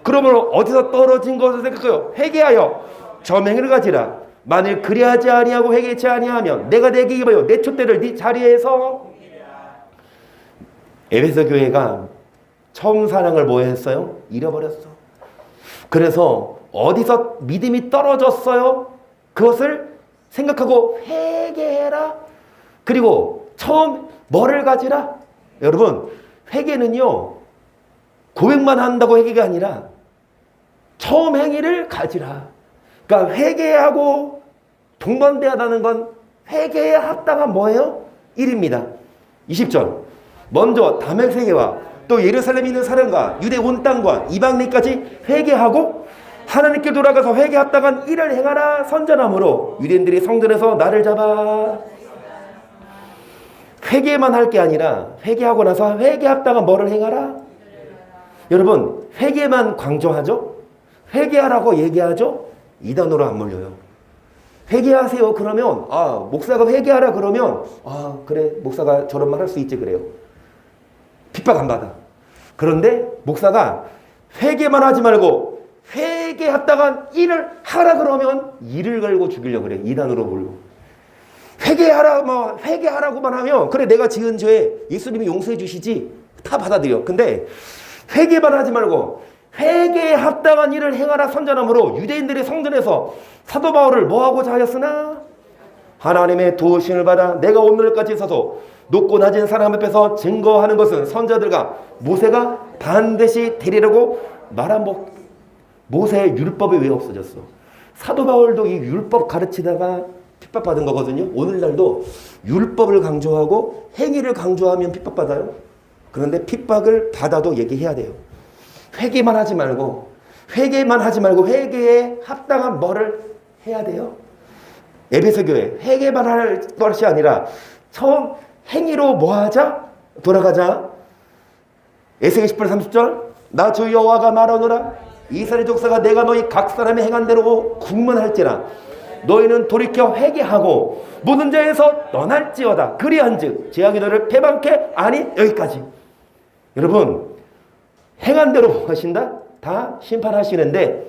그러므로 어디서 떨어진 것을 생각하여 회개하여 점행을 가지라. 만일 그리하지 아니하고 회개치 아니하면 내가 내게 입어요 내 촛대를 네 자리에서. 에베소 교회가 처음 사랑을 뭐 했어요? 잃어버렸어. 그래서 어디서 믿음이 떨어졌어요? 그것을 생각하고 회개해라. 그리고 처음 뭐를 가지라? 여러분, 회개는요 고백만 한다고 회개가 아니라 처음 행위를 가지라. 그러니까 회개하고 동반되어야하는 건 회개에 합당한 뭐예요? 일입니다. 20절, 먼저 다메섹 세계와 또 예루살렘에 있는 사람과 유대 온 땅과 이방인까지 회개하고 하나님께 돌아가서 회개에 합당한 일을 행하라 선전함으로 유대인들이 성전에서 나를 잡아. 회개만 할 게 아니라 회개하고 나서 회개에 합당한 뭐를 행하라? 여러분, 회개만 강조하죠? 회개하라고 얘기하죠? 이단으로 안 몰려요. 회개하세요 그러면 목사가 회개하라 그러면 그래 목사가 저런 말 할 수 있지 그래요. 핍박 안 받아. 그런데 목사가 회개만 하지 말고 회개에 합당한 일을 하라 그러면 일을 걸고 죽이려고 그래. 이단으로 몰고. 회개하라고만 하면 그래 내가 지은 죄 예수님이 용서해 주시지 다 받아들여. 근데 회개만 하지 말고 회개에 합당한 일을 행하라 선전함으로 유대인들의 성전에서 사도 바울을 뭐하고자 하였으나 하나님의 도우심을 받아 내가 오늘까지 서서 높고 낮은 사람 앞에서 증거하는 것은 선자들과 모세가 반드시 되리라고 말한 모세의 율법이 왜 없어졌어? 사도 바울도 이 율법 가르치다가 핍박받은 거거든요. 오늘날도 율법을 강조하고 행위를 강조하면 핍박받아요. 그런데 핍박을 받아도 얘기해야 돼요. 회개만 하지 말고 회개에 합당한 뭐를 해야 돼요? 에베소 교회 회개만 할 것이 아니라 처음 행위로 뭐 하자? 돌아가자. 에스겔 10편 30절 나 주 여호와가 말하노라 이스라엘 족속아 내가 너희 각 사람이 행한 대로 국문할지라 너희는 돌이켜 회개하고 모든 죄에서 떠날지어다. 그리한즉 재앙이 너를 패망케 아니. 여기까지. 여러분, 행한 대로 하신다? 다 심판하시는데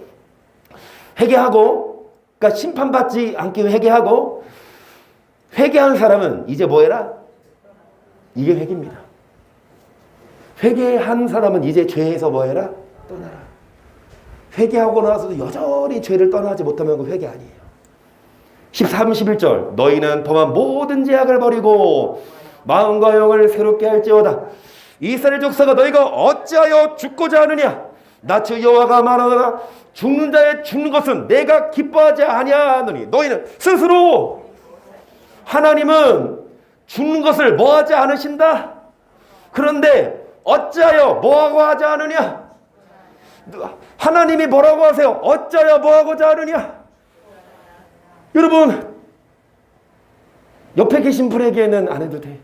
회개하고, 그러니까 심판받지 않기 위해 회개하고, 회개한 사람은 이제 뭐 해라? 이게 회개입니다. 회개한 사람은 이제 죄에서 뭐 해라? 떠나라. 회개하고 나서도 여전히 죄를 떠나지 못하면 그 회개 아니에요. 13, 11절 너희는 범한 모든 죄악을 버리고 마음과 영을 새롭게 할지어다. 이스라엘 족속아 너희가 어찌하여 죽고자 하느냐? 나 주 여호와가 말하노라 죽는 자의 죽는 것은 내가 기뻐하지 아니하노니 너희는 스스로 하나님은 죽는 것을 뭐하지 않으신다. 그런데 어찌하여 뭐하고 하지 않으냐? 하나님이 뭐라고 하세요? 어찌하여 뭐하고자 하느냐? 여러분, 옆에 계신 분에게는 안 해도 돼.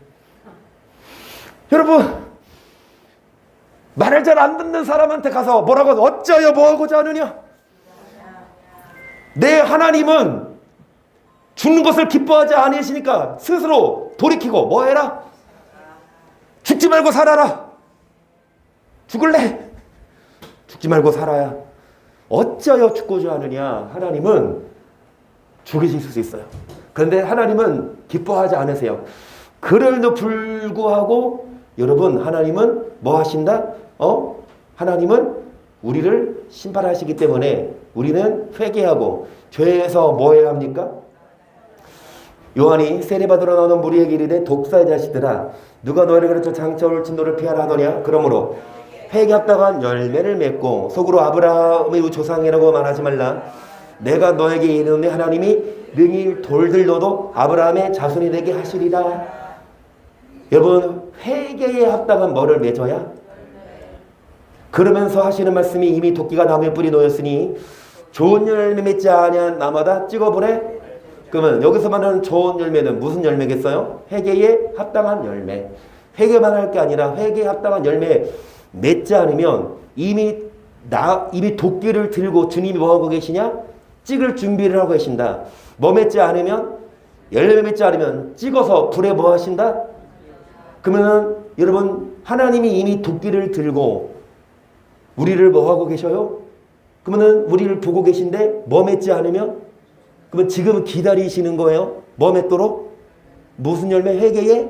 여러분, 말을 잘 안 듣는 사람한테 가서 뭐라고 어찌하여 뭐하고자 하느냐? 내 하나님은 죽는 것을 기뻐하지 않으시니까 스스로 돌이키고 뭐 해라? 죽지 말고 살아라. 죽을래? 죽지 말고 살아야. 어찌하여 죽고자 하느냐? 하나님은 죽이실 수 있어요. 그런데 하나님은 기뻐하지 않으세요. 그럼에도 불구하고 여러분 하나님은 뭐 하신다? 하나님은 우리를 심판하시기 때문에 우리는 회개하고 죄에서 뭐 해야 합니까? 요한이 세례받으러 나오는 무리에게 이르되 독사의 자식들아 누가 너희를 가르쳐 장차 올 진노를 피하라 하더냐. 그러므로 회개합당한 열매를 맺고 속으로 아브라함의 조상이라고 말하지 말라. 내가 너에게 이르노니 하나님이 능히 돌들로도 아브라함의 자손이 되게 하시리라. 여러분 회개에 합당한 뭐를 맺어야? 그러면서 하시는 말씀이 이미 도끼가 나무에 뿌리 놓였으니 좋은 열매 맺지 아니한 나마다 찍어보내. 그러면 여기서 말하는 좋은 열매는 무슨 열매겠어요? 회개에 합당한 열매. 회개만 할 게 아니라 회개에 합당한 열매 맺지 않으면 이미 도끼를 들고 주님이 뭐하고 계시냐? 찍을 준비를 하고 계신다. 뭐 맺지 않으면? 열매 맺지 않으면 찍어서 불에 뭐 하신다? 그러면 여러분 하나님이 이미 도끼를 들고 우리를 뭐 하고 계셔요? 그러면 우리를 보고 계신데 뭐 맺지 않으면? 그러면 지금 기다리시는 거예요. 뭐 맺도록? 무슨 열매? 회개에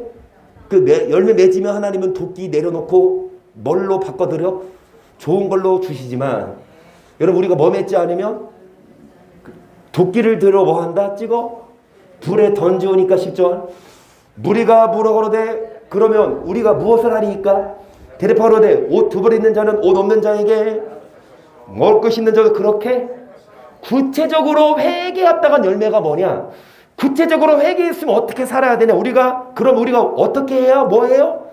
열매 맺으면 하나님은 도끼 내려놓고 뭘로 바꿔드려? 좋은 걸로 주시지만 여러분 우리가 뭐 맺지 않으면 도끼를 들어 뭐 한다? 찍어? 불에 던지오니까 10절 무리가 물어가로되 그러면 우리가 무엇을 하리이까? 대답하로되 옷 두 벌 있는 자는 옷 없는 자에게 먹을 것 있는 자가 그렇게 구체적으로 회개합당한 열매가 뭐냐? 구체적으로 회개했으면 어떻게 살아야 되냐? 그럼 우리가 어떻게 해야 뭐 해요?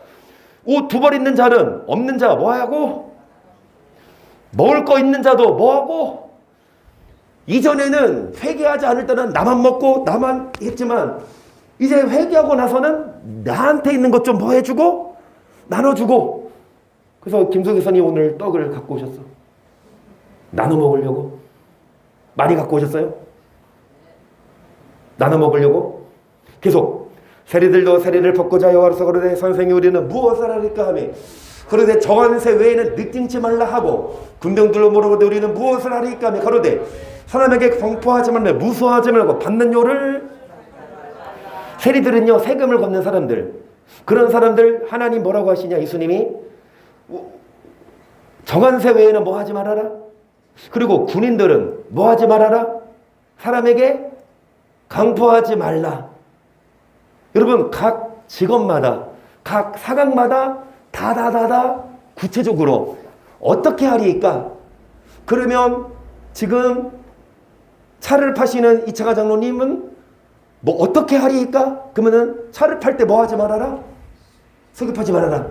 옷 두 벌 있는 자는 없는 자 뭐 하고? 먹을 거 있는 자도 뭐 하고? 이전에는 회개하지 않을 때는 나만 먹고 나만 했지만 이제 회개하고 나서는 나한테 있는 것 좀 뭐 해주고 나눠주고. 그래서 김석희 선생님 오늘 떡을 갖고 오셨어. 나눠 먹으려고. 많이 갖고 오셨어요? 나눠 먹으려고? 계속 세리들도 세리를 벗고자 여호와로서 그러되 선생이 우리는 무엇을 하리까 하며 그러되 정한세 외에는 늑증치 말라 하고 군병들로 물어보되 우리는 무엇을 하리까 하며 그러되 사람에게 공포하지 말며 무수하지 말고 받는 요를. 세리들은요 세금을 걷는 사람들, 그런 사람들 하나님 뭐라고 하시냐? 예수님이 정한세 외에는 뭐 하지 말아라. 그리고 군인들은 뭐 하지 말아라? 사람에게 강포하지 말라. 여러분 각 직업마다 각 사각마다 다다다다 구체적으로 어떻게 하리까? 그러면 지금 차를 파시는 이차가 장로님은 뭐 어떻게 하리까? 그러면은 차를 팔 때 뭐 하지 말아라? 서급하지 말아라.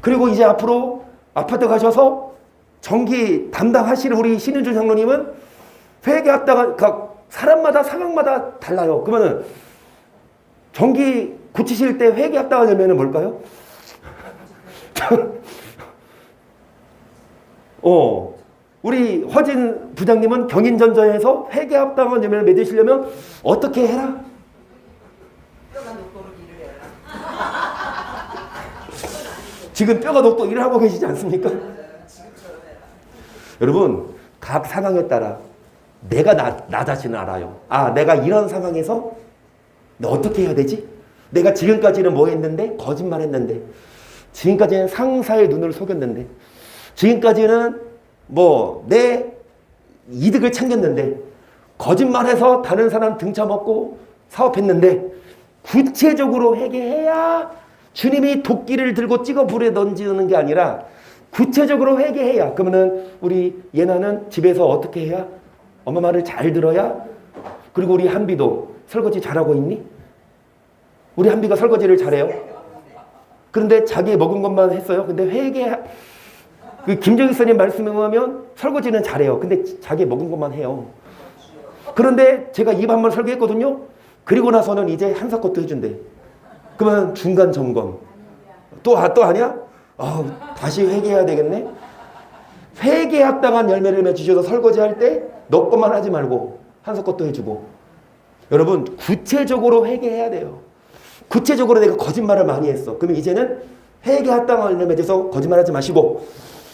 그리고 이제 앞으로 아파트 가셔서 전기 담당하시는 우리 신은주 장로님은 회개합당한 각 사람마다 상황마다 달라요. 그러면은 전기 고치실 때 회개합당한 열매는 뭘까요? 우리 허진 부장님은 경인전자에서 회개합당한 열매를 맺으시려면 어떻게 해라? 뼈가 녹도록 일을 해라. 지금 뼈가 녹도록 일을 하고 계시지 않습니까? 여러분 각 상황에 따라 내가 나 자신을 알아요. 내가 이런 상황에서 어떻게 해야 되지? 내가 지금까지는 뭐 했는데? 거짓말 했는데, 지금까지는 상사의 눈을 속였는데, 지금까지는 뭐 내 이득을 챙겼는데, 거짓말해서 다른 사람 등쳐먹고 사업했는데, 구체적으로 회개해야 주님이 도끼를 들고 찍어 불에 던지는 게 아니라 구체적으로 회개해야. 그러면은 우리 예나는 집에서 어떻게 해야? 엄마 말을 잘 들어야. 그리고 우리 한비도 설거지 잘하고 있니? 우리 한비가 설거지를 잘해요. 그런데 자기 먹은 것만 했어요. 근데 김정희 선생님 말씀에 의하면 설거지는 잘해요. 근데 자기 먹은 것만 해요. 그런데 제가 입 한 번 설교했거든요. 그리고 나서는 이제 한사 것도 해준대. 그러면 중간 점검. 또 아니야? 다시 회개해야 되겠네. 회개합당한 열매를 맺으셔서 설거지할 때 너 것만 하지 말고 한사 것도 해주고. 여러분 구체적으로 회개해야 돼요. 구체적으로 내가 거짓말을 많이 했어. 그러면 이제는 회개합당한 열매 맺어서 거짓말하지 마시고,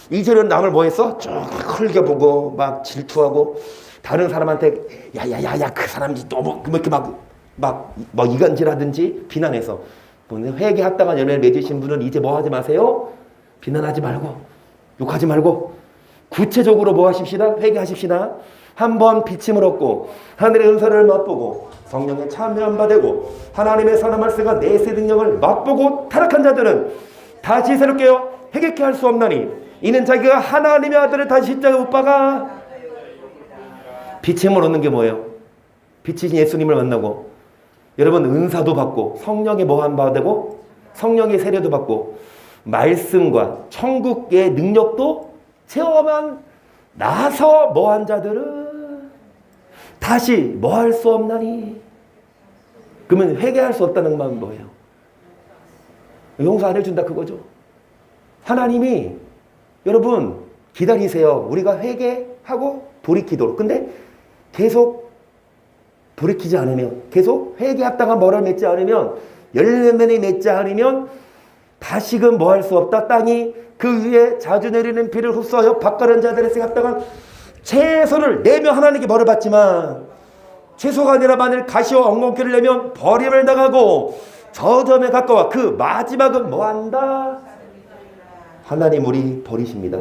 이제는 남을 뭐 했어? 쭉 흘겨보고 막 질투하고 다른 사람한테 야야야야 그 사람이 너무 이렇게 막 이간질하든지 비난해서 회개에 합당한 열매를 맺으신 분은 이제 뭐 하지 마세요? 비난하지 말고, 욕하지 말고, 구체적으로 뭐 하십시다? 회개하십시다. 한번 비침을 얻고 하늘의 은사를 맛보고 성령의 참여함 받고 하나님의 선한 말씀과 내세 능력을 맛보고 타락한 자들은 다시 새롭게요 회개케 할 수 없나니 이는 자기가 하나님의 아들을 다시 십자가에 못 박아. 비침을 얻는 게 뭐예요? 빛이신 예수님을 만나고 여러분 은사도 받고 성령의 뭐함 받고 성령의 세례도 받고 말씀과 천국의 능력도 체험한 나서 뭐한 자들은 다시 뭐 할 수 없나니. 그러면 회개할 수 없다는 말은 뭐예요? 용서 안 해준다 그거죠. 하나님이 여러분 기다리세요. 우리가 회개하고 돌이키도록. 근데 계속 돌이키지 않으면, 계속 회개 합당한 뭐를 맺지 않으면, 열매를 맺지 않으면 다시금 뭐 할 수 없다. 땅이 그 위에 자주 내리는 비를 흡수하여 밭가른 자들에게 합당한 채소를 내며 하나님께 벌을 받지만 채소가 아니라 만일 가시와 엉겅퀴를 내면 버림을 당하고 저점에 가까워 그 마지막은 뭐한다? 하나님 우리 버리십니다.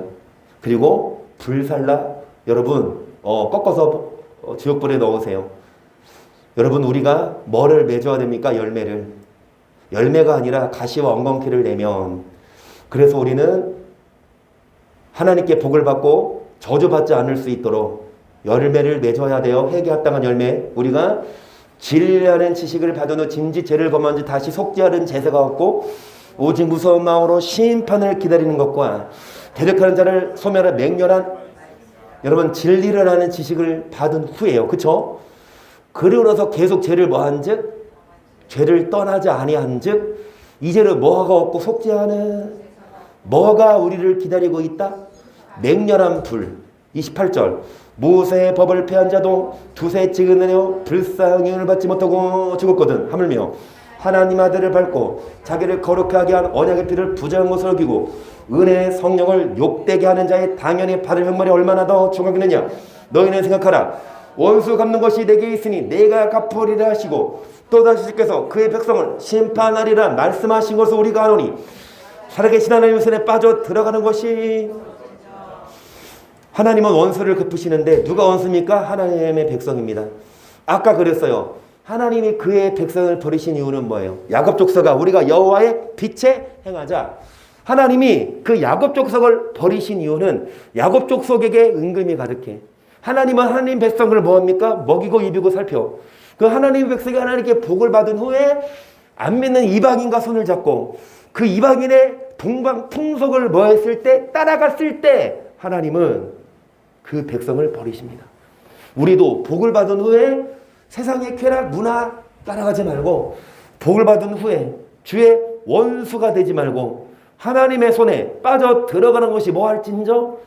그리고 불살라 여러분 꺾어서 지옥불에 넣으세요. 여러분 우리가 뭐를 맺어야 됩니까? 열매를. 열매가 아니라 가시와 엉겅퀴를 내면, 그래서 우리는 하나님께 복을 받고 저주받지 않을 수 있도록 열매를 맺어야 돼요. 회개 합당한 열매. 우리가 진리하는 지식을 받은 후 짐짓 죄를 범한 지 다시 속죄하는 제사가 없고 오직 무서운 마음으로 심판을 기다리는 것과 대적하는 자를 소멸한 맹렬한 여러분 진리를 아는 지식을 받은 후에요. 그쵸? 그러고서 계속 죄를 뭐한 즉 죄를 떠나지 아니한 즉 이제는 뭐가 없고 속죄하는 뭐가 우리를 기다리고 있다? 맹렬한 불. 28절 모세의 법을 폐한 자도 두세 찍으느냐 불쌍형을 받지 못하고 죽었거든. 하물며 하나님 아들을 밟고 자기를 거룩하게 하게 한 언약의 피를 부정한 것을 어기고 은혜의 성령을 욕되게 하는 자의 당연히 받을 형벌이 얼마나 더 중하겠느냐. 너희는 생각하라. 원수 갚는 것이 내게 있으니 내가 갚으리라 하시고 또다시 주께서 그의 백성을 심판하리라 말씀하신 것을 우리가 아노니 살아계신 하나님의 손에 빠져 들어가는 것이. 하나님은 원수를 갚으시는데 누가 원수입니까? 하나님의 백성입니다. 아까 그랬어요. 하나님이 그의 백성을 버리신 이유는 뭐예요? 야곱 족속아 우리가 여호와의 빛에 행하자. 하나님이 그 야곱 족속을 버리신 이유는 야곱 족속에게 은금이 가득해. 하나님은 하나님 백성을 뭐합니까? 먹이고 입히고 살펴. 그 하나님 백성이 하나님께 복을 받은 후에 안 믿는 이방인과 손을 잡고 그 이방인의 풍속을 뭐 했을 때 따라갔을 때 하나님은 그 백성을 버리십니다. 우리도 복을 받은 후에 세상의 쾌락 문화 따라가지 말고 복을 받은 후에 주의 원수가 되지 말고 하나님의 손에 빠져 들어가는 것이 뭐 할진저.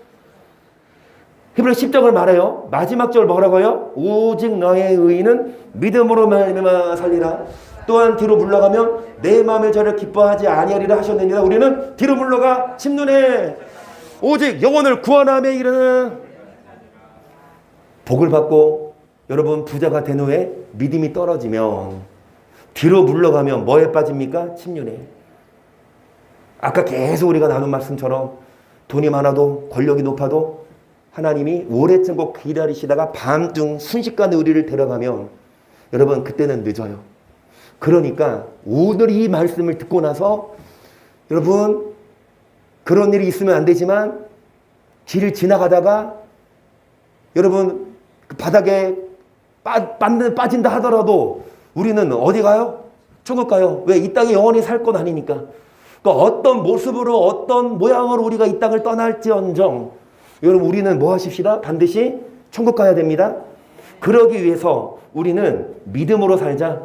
히브리 10장을 말해요. 마지막 절 뭐라고요? 오직 너의 의인은 믿음으로 말미암아 살리라. 또한 뒤로 물러가면 내 마음의 저를 기뻐하지 아니하리라 하셨느니라. 우리는 뒤로 물러가 침눈에 오직 영혼을 구원함에 이르는 복을 받고 여러분 부자가 된 후에 믿음이 떨어지면 뒤로 물러가면 뭐에 빠집니까? 침륜에. 아까 계속 우리가 나눈 말씀처럼 돈이 많아도 권력이 높아도 하나님이 오래전고 기다리시다가 밤중 순식간에 우리를 데려가면 여러분 그때는 늦어요. 그러니까 오늘 이 말씀을 듣고 나서 여러분 그런 일이 있으면 안 되지만 길을 지나가다가 여러분 그 바닥에 빠진다 하더라도 우리는 어디 가요? 천국 가요. 왜? 이 땅에 영원히 살 건 아니니까. 그러니까 어떤 모습으로 어떤 모양으로 우리가 이 땅을 떠날지언정 여러분 우리는 뭐 하십시다? 반드시 천국 가야 됩니다. 그러기 위해서 우리는 믿음으로 살자.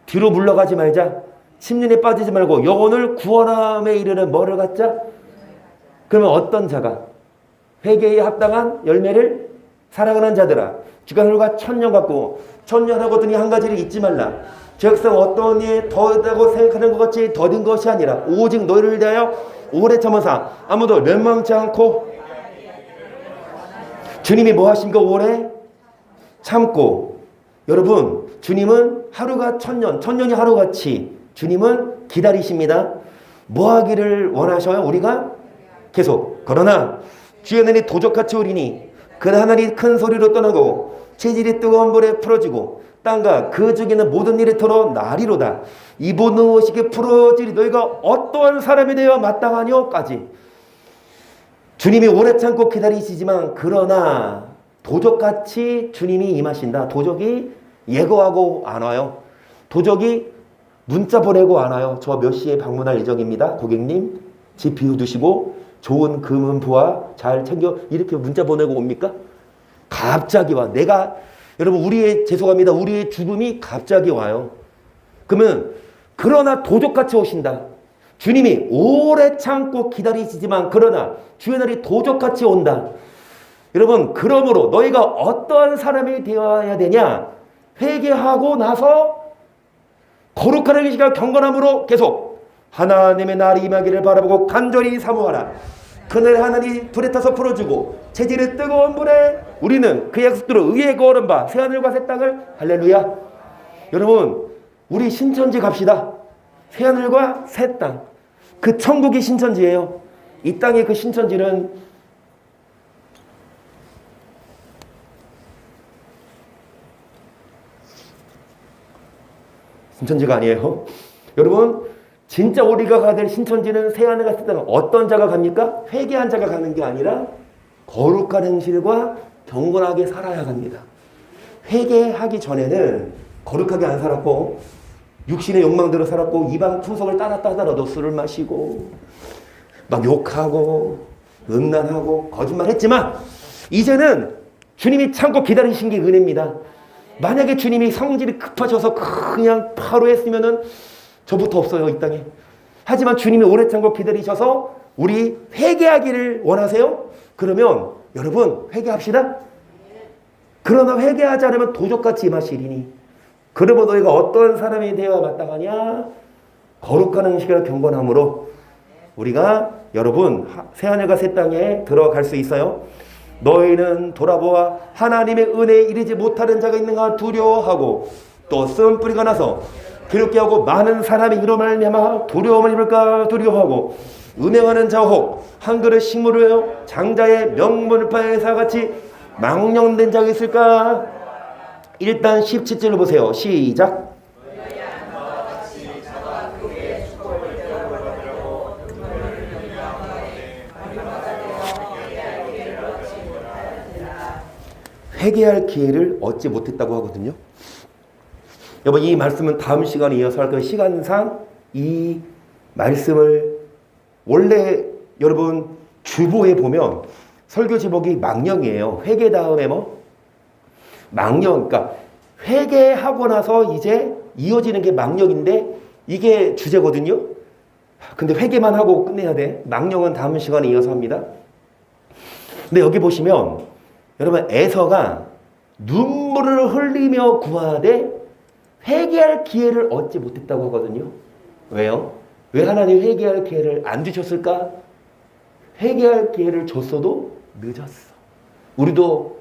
뒤로 물러가지 말자. 침륜에 빠지지 말고 영혼을 구원함에 이르는 뭐를 갖자? 그러면 어떤 자가 회개에 합당한 열매를 사랑하는 자들아 주가 혈과 천년 갖고 천년하거든이 한 가지를 잊지 말라. 적성 어떤 이에 더하다고 생각하는 것 같이 더딘 것이 아니라 오직 너희를 대하여 오래 참으사 아무도 멸망치 않고. 주님이 뭐 하십니까? 오래 참고. 여러분 주님은 하루가 천년, 천년이 하루같이 주님은 기다리십니다. 뭐 하기를 원하셔요? 우리가 계속. 그러나 주의 은혜는 도적같이 오리니 그 하늘이 큰 소리로 떠나고 체질이 뜨거운 불에 풀어지고 땅과 그 중에는 모든 일이 털어 나리로다. 이보는 오시게 풀어지리 너희가 어떠한 사람이 되어 마땅하뇨까지. 주님이 오래 참고 기다리시지만 그러나 도적같이 주님이 임하신다. 도적이 예고하고 안 와요. 도적이 문자 보내고 안 와요. 저 몇 시에 방문할 예정입니다. 고객님 집 비워두시고 좋은 금은보화 잘 챙겨 이렇게 문자 보내고 옵니까? 갑자기 와. 여러분 죄송합니다. 우리의 죽음이 갑자기 와요. 그러면 그러나 도적같이 오신다. 주님이 오래 참고 기다리시지만 그러나 주의 날이 도적같이 온다. 여러분 그러므로 너희가 어떠한 사람이 되어야 되냐? 회개하고 나서 거룩한 의식과 경건함으로 계속 하나님의 날이 임하기를 바라보고 간절히 사모하라. 그날 하늘이 불에 타서 풀어주고 체질의 뜨거운 불에 우리는 그 약속대로 의에 거울은 바 새하늘과 새 땅을 할렐루야. 여러분 우리 신천지 갑시다. 새하늘과 새 땅. 그 천국이 신천지예요. 이 땅의 그 신천지는 신천지가 아니에요. 여러분 진짜 우리가 가야 될 신천지는 새하늘과 새 땅은 어떤 자가 갑니까? 회개한 자가 가는 게 아니라 거룩한 행실과 경건하게 살아야 갑니다. 회개하기 전에는 거룩하게 안 살았고 육신의 욕망대로 살았고 이방 풍속을 따라도 술을 마시고 막 욕하고 음란하고 거짓말 했지만 이제는 주님이 참고 기다리신 게 은혜입니다. 만약에 주님이 성질이 급하셔서 그냥 바로 했으면은 저부터 없어요 이 땅에. 하지만 주님이 오래 참고 기다리셔서 우리 회개하기를 원하세요? 그러면 여러분 회개합시다. 그러나 회개하지 않으면 도적같이 임하시리니 그러므로 너희가 어떤 사람이 되어 마땅하냐? 거룩한 행실과 경건함으로 우리가 여러분 새하늘과 새 땅에 들어갈 수 있어요. 너희는 돌아보아 하나님의 은혜에 이르지 못하는 자가 있는가 두려워하고 또 쓴 뿌리가 나서 괴롭게 하고 많은 사람이 이로 말미암아 두려움을 입을까 두려워하고 은행하는 자 혹 한 그릇 식물을 해요 장자의 명분을파에서 같이 망령된 자가 있을까? 일단 17절을 보세요. 시작. 회개할 기회를 얻지 못했다고 하거든요. 여러분 이 말씀은 다음 시간에 이어서 할 거예요. 시간상 이 말씀을 원래 여러분 주보에 보면 설교 제목이 망령이에요. 회개 다음에 뭐? 망령. 그러니까 회개하고 나서 이제 이어지는 게 망령인데 이게 주제거든요. 근데 회개만 하고 끝내야 돼. 망령은 다음 시간에 이어서 합니다. 근데 여기 보시면 여러분 에서가 눈물을 흘리며 구하되 회개할 기회를 얻지 못했다고 하거든요. 왜요? 왜 하나님 회개할 기회를 안 주셨을까? 회개할 기회를 줬어도 늦었어. 우리도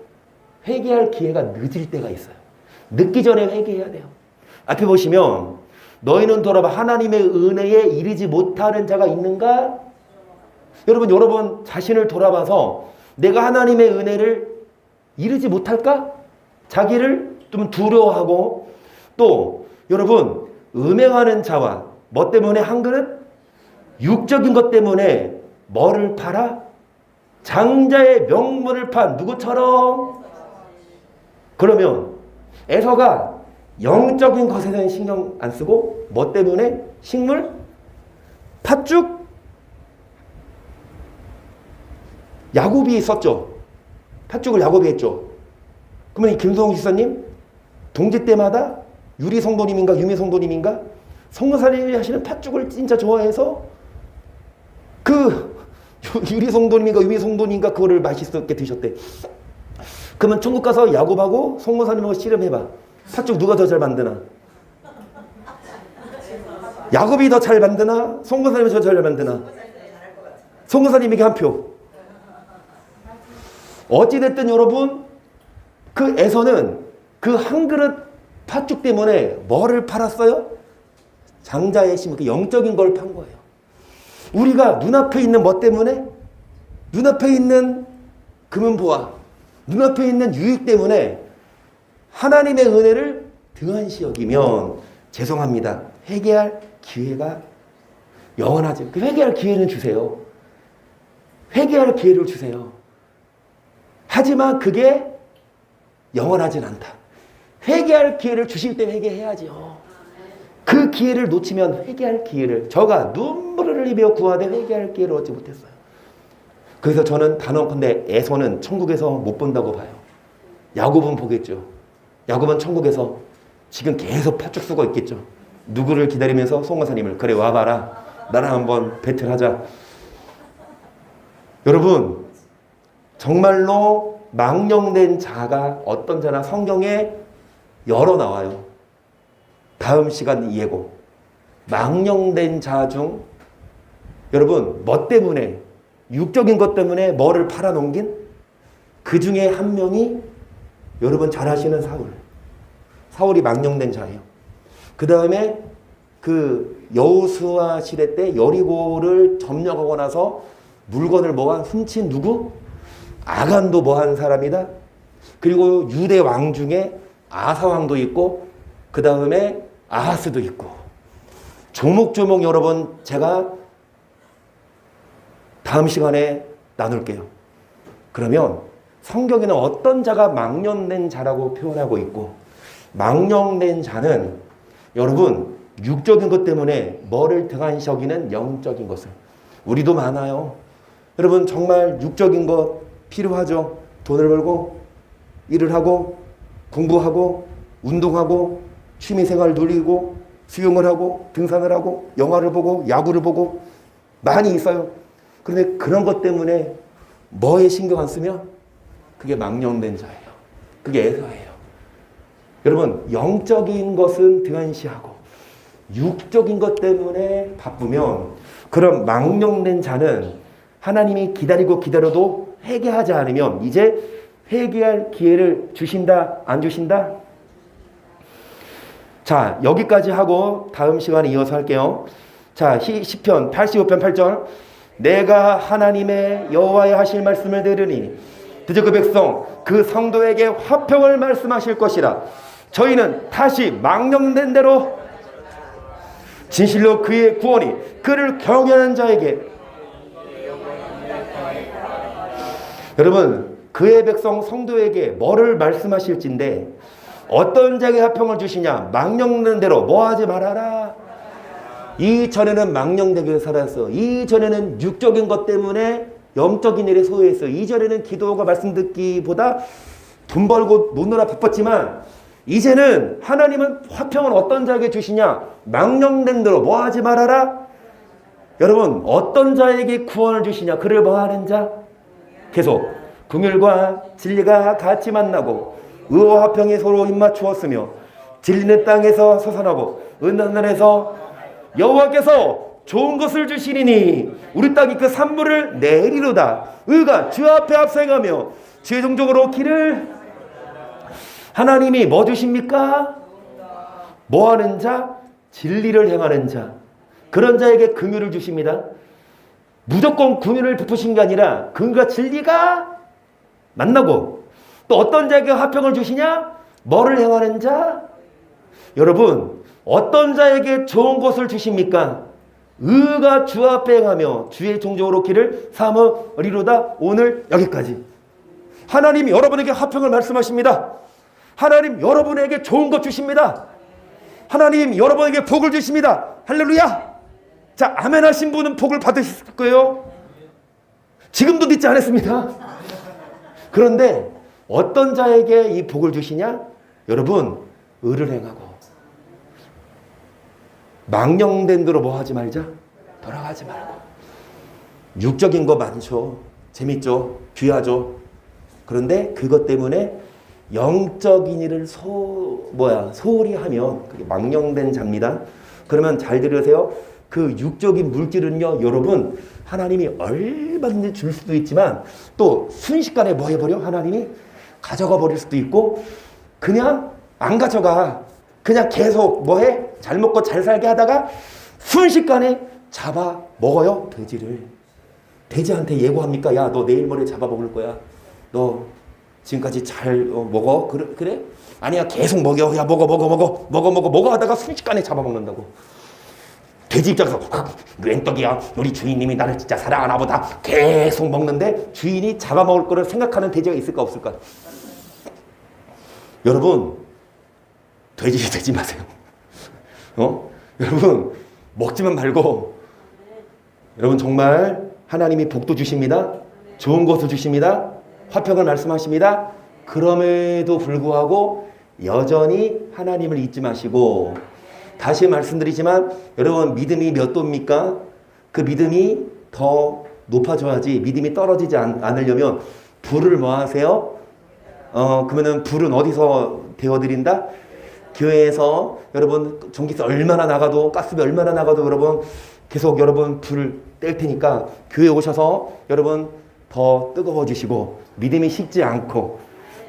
회개할 기회가 늦을 때가 있어요. 늦기 전에 회개해야 돼요. 앞에 보시면 너희는 돌아봐 하나님의 은혜에 이르지 못하는 자가 있는가? 여러분 자신을 돌아봐서 내가 하나님의 은혜를 이르지 못할까? 자기를 좀 두려워하고 또 여러분 음행하는 자와 뭐 때문에 한 그릇? 육적인 것 때문에 뭐를 팔아? 장자의 명분을 판 누구처럼? 그러면 에서가 영적인 것에 대한 신경 안 쓰고 뭐 때문에? 식물? 팥죽? 야곱이 썼죠. 팥죽을 야곱이 했죠. 그러면 이 김성우 지사님 동지 때마다 유리 성도님인가 유미 성도님인가 성모사님이 하시는 팥죽을 진짜 좋아해서 그 유리 성도님인가 유미 성도님인가 그거를 맛있게 드셨대. 그러면 천국 가서 야곱하고 성모사님하고 씨름해봐. 팥죽 누가 더 잘 만드나? 야곱이 더 잘 만드나? 성모사님이 더 잘 만드나? 성모사님에게 한 표. 어찌됐든 여러분 그 에서는 그 한 그릇 팥죽 때문에 뭐를 팔았어요? 장자의 심, 그 영적인 걸 판 거예요. 우리가 눈앞에 있는 뭐 때문에? 눈앞에 있는 금은보화, 눈앞에 있는 유익 때문에 하나님의 은혜를 등한시 여기면 죄송합니다. 회개할 기회가 영원하지. 그 회개할 기회는 주세요. 회개할 기회를 주세요. 하지만 그게 영원하진 않다. 회개할 기회를 주실 때 회개해야죠. 그 기회를 놓치면 회개할 기회를, 저가 눈물을 흘리며 구하되 회개할 기회를 얻지 못했어요. 그래서 저는 단언컨대 에서는 천국에서 못 본다고 봐요. 야곱은 보겠죠. 야곱은 천국에서 지금 계속 팥죽 쓰고 있겠죠. 누구를 기다리면서 송원사님을, 그래 와봐라, 나랑 한번 배틀하자. 여러분, 정말로 망령된 자가 어떤 자나 성경에 여러 나와요. 다음 시간 예고. 망령된 자 중 여러분 뭐 때문에, 육적인 것 때문에 뭐를 팔아넘긴 그 중에 한 명이 여러분 잘 아시는 사울. 사울이 망령된 자예요. 그 다음에 그 여호수아 시대 때 여리고를 점령하고 나서 물건을 뭐한 훔친 누구? 아간도 뭐한 사람이다. 그리고 유대 왕 중에 아사 왕도 있고 그 다음에 아하스도 있고, 조목조목 여러분 제가 다음 시간에 나눌게요. 그러면 성경에는 어떤 자가 망령된 자라고 표현하고 있고, 망령된 자는 여러분 육적인 것 때문에 뭐를 등한시 여기는 영적인 것을. 우리도 많아요. 여러분 정말 육적인 것 필요하죠. 돈을 벌고 일을 하고 공부하고 운동하고 취미생활 누리고 수영을 하고 등산을 하고 영화를 보고 야구를 보고 많이 있어요. 그런데 그런 것 때문에 뭐에 신경 안 쓰면 그게 망령된 자예요. 그게 에서예요. 여러분 영적인 것은 등한시하고 육적인 것 때문에 바쁘면 그런 망령된 자는 하나님이 기다려도 회개하지 않으면 이제 회개할 기회를 주신다, 안 주신다? 자, 여기까지 하고 다음 시간에 이어서 할게요. 자, 시편 85편 8절. 내가 하나님의 여호와의 하실 말씀을 들으니 드디어 그 백성 그 성도에게 화평을 말씀하실 것이라. 저희는 다시 망령된 대로 진실로 그의 구원이 그를 경외하는 자에게. 여러분 그의 백성 성도에게 뭐를 말씀하실진데 어떤 자에게 화평을 주시냐? 망령된 대로 뭐 하지 말아라. 이전에는 망령되게 살았어. 이전에는 육적인 것 때문에 영적인 일에 소유했어. 이전에는 기도가 말씀 듣기보다 돈 벌고 노느라 바빴지만 이제는 하나님은 화평을 어떤 자에게 주시냐? 망령된 대로 뭐 하지 말아라. 여러분 어떤 자에게 구원을 주시냐? 그를 뭐 하는 자? 계속 긍휼과 진리가 같이 만나고 의와 화평이 서로 입맞추었으며 진리는 땅에서 솟아나고 은은 하늘에서 여호와께서 좋은 것을 주시리니 우리 땅이 그 산물을 내리로다. 의가 주 앞에 앞서가며 최종적으로 길을. 하나님이 뭐 주십니까? 뭐 하는 자? 진리를 행하는 자. 그런 자에게 긍휼을 주십니다. 무조건 긍휼을 베푸신 게 아니라 긍휼과 진리가 만나고, 또 어떤 자에게 화평을 주시냐? 뭐를 행하는 자? 여러분 어떤 자에게 좋은 것을 주십니까? 의가 주 앞에 행하며 주의 종족으로 길을 삼으리로다. 오늘 여기까지. 하나님 여러분에게 화평을 말씀하십니다. 하나님 여러분에게 좋은 것 주십니다. 하나님 여러분에게 복을 주십니다. 할렐루야. 자, 아멘 하신 분은 복을 받으실 거예요. 지금도 늦지 않았습니다. 그런데 어떤 자에게 이 복을 주시냐? 여러분 의를 행하고 망령된 대로 뭐 하지 말자? 돌아가지 말고. 육적인 거 많죠. 재밌죠. 귀하죠. 그런데 그것 때문에 영적인 일을 소홀히 하면 그게 망령된 자입니다. 그러면 잘 들으세요. 그 육적인 물질은요, 여러분 하나님이 얼마든지 줄 수도 있지만 또 순식간에 뭐 해버려? 하나님이 가져가 버릴 수도 있고, 그냥 안 가져가. 그냥 계속 뭐해? 잘 먹고 잘 살게 하다가 순식간에 잡아 먹어요, 돼지를. 돼지한테 예고합니까? 야, 너 내일 모레 잡아 먹을 거야. 너 지금까지 잘 먹어? 그래? 아니야, 계속 먹여. 야, 먹어 하다가 순식간에 잡아 먹는다고. 돼지 입장에서 웬 떡이야. 우리 주인님이 나를 진짜 사랑하나 보다. 계속 먹는데 주인이 잡아먹을 거를 생각하는 돼지가 있을까 없을까? 여러분, 돼지 되지 마세요. 여러분, 먹지만 말고, 여러분 정말 하나님이 복도 주십니다. 좋은 것을 주십니다. 화평을 말씀하십니다. 그럼에도 불구하고 여전히 하나님을 잊지 마시고, 다시 말씀드리지만 여러분, 믿음이 몇 도입니까? 그 믿음이 더 높아져야지. 믿음이 떨어지지 않으려면 불을 뭐 하세요? 그러면은 불은 어디서 데워드린다? 교회에서 여러분 전기세 얼마나 나가도, 가스비 얼마나 나가도 여러분 계속 여러분 불을 뗄 테니까 교회 오셔서 여러분 더 뜨거워지시고 믿음이 식지 않고,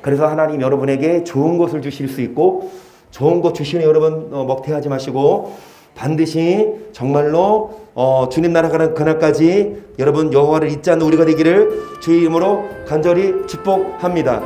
그래서 하나님 여러분에게 좋은 것을 주실 수 있고, 좋은 것 주시는 여러분 먹태하지 마시고 반드시 정말로 주님 나라 가는 그날까지 여러분 여호와를 잊지 않는 우리가 되기를 주의 이름으로 간절히 축복합니다.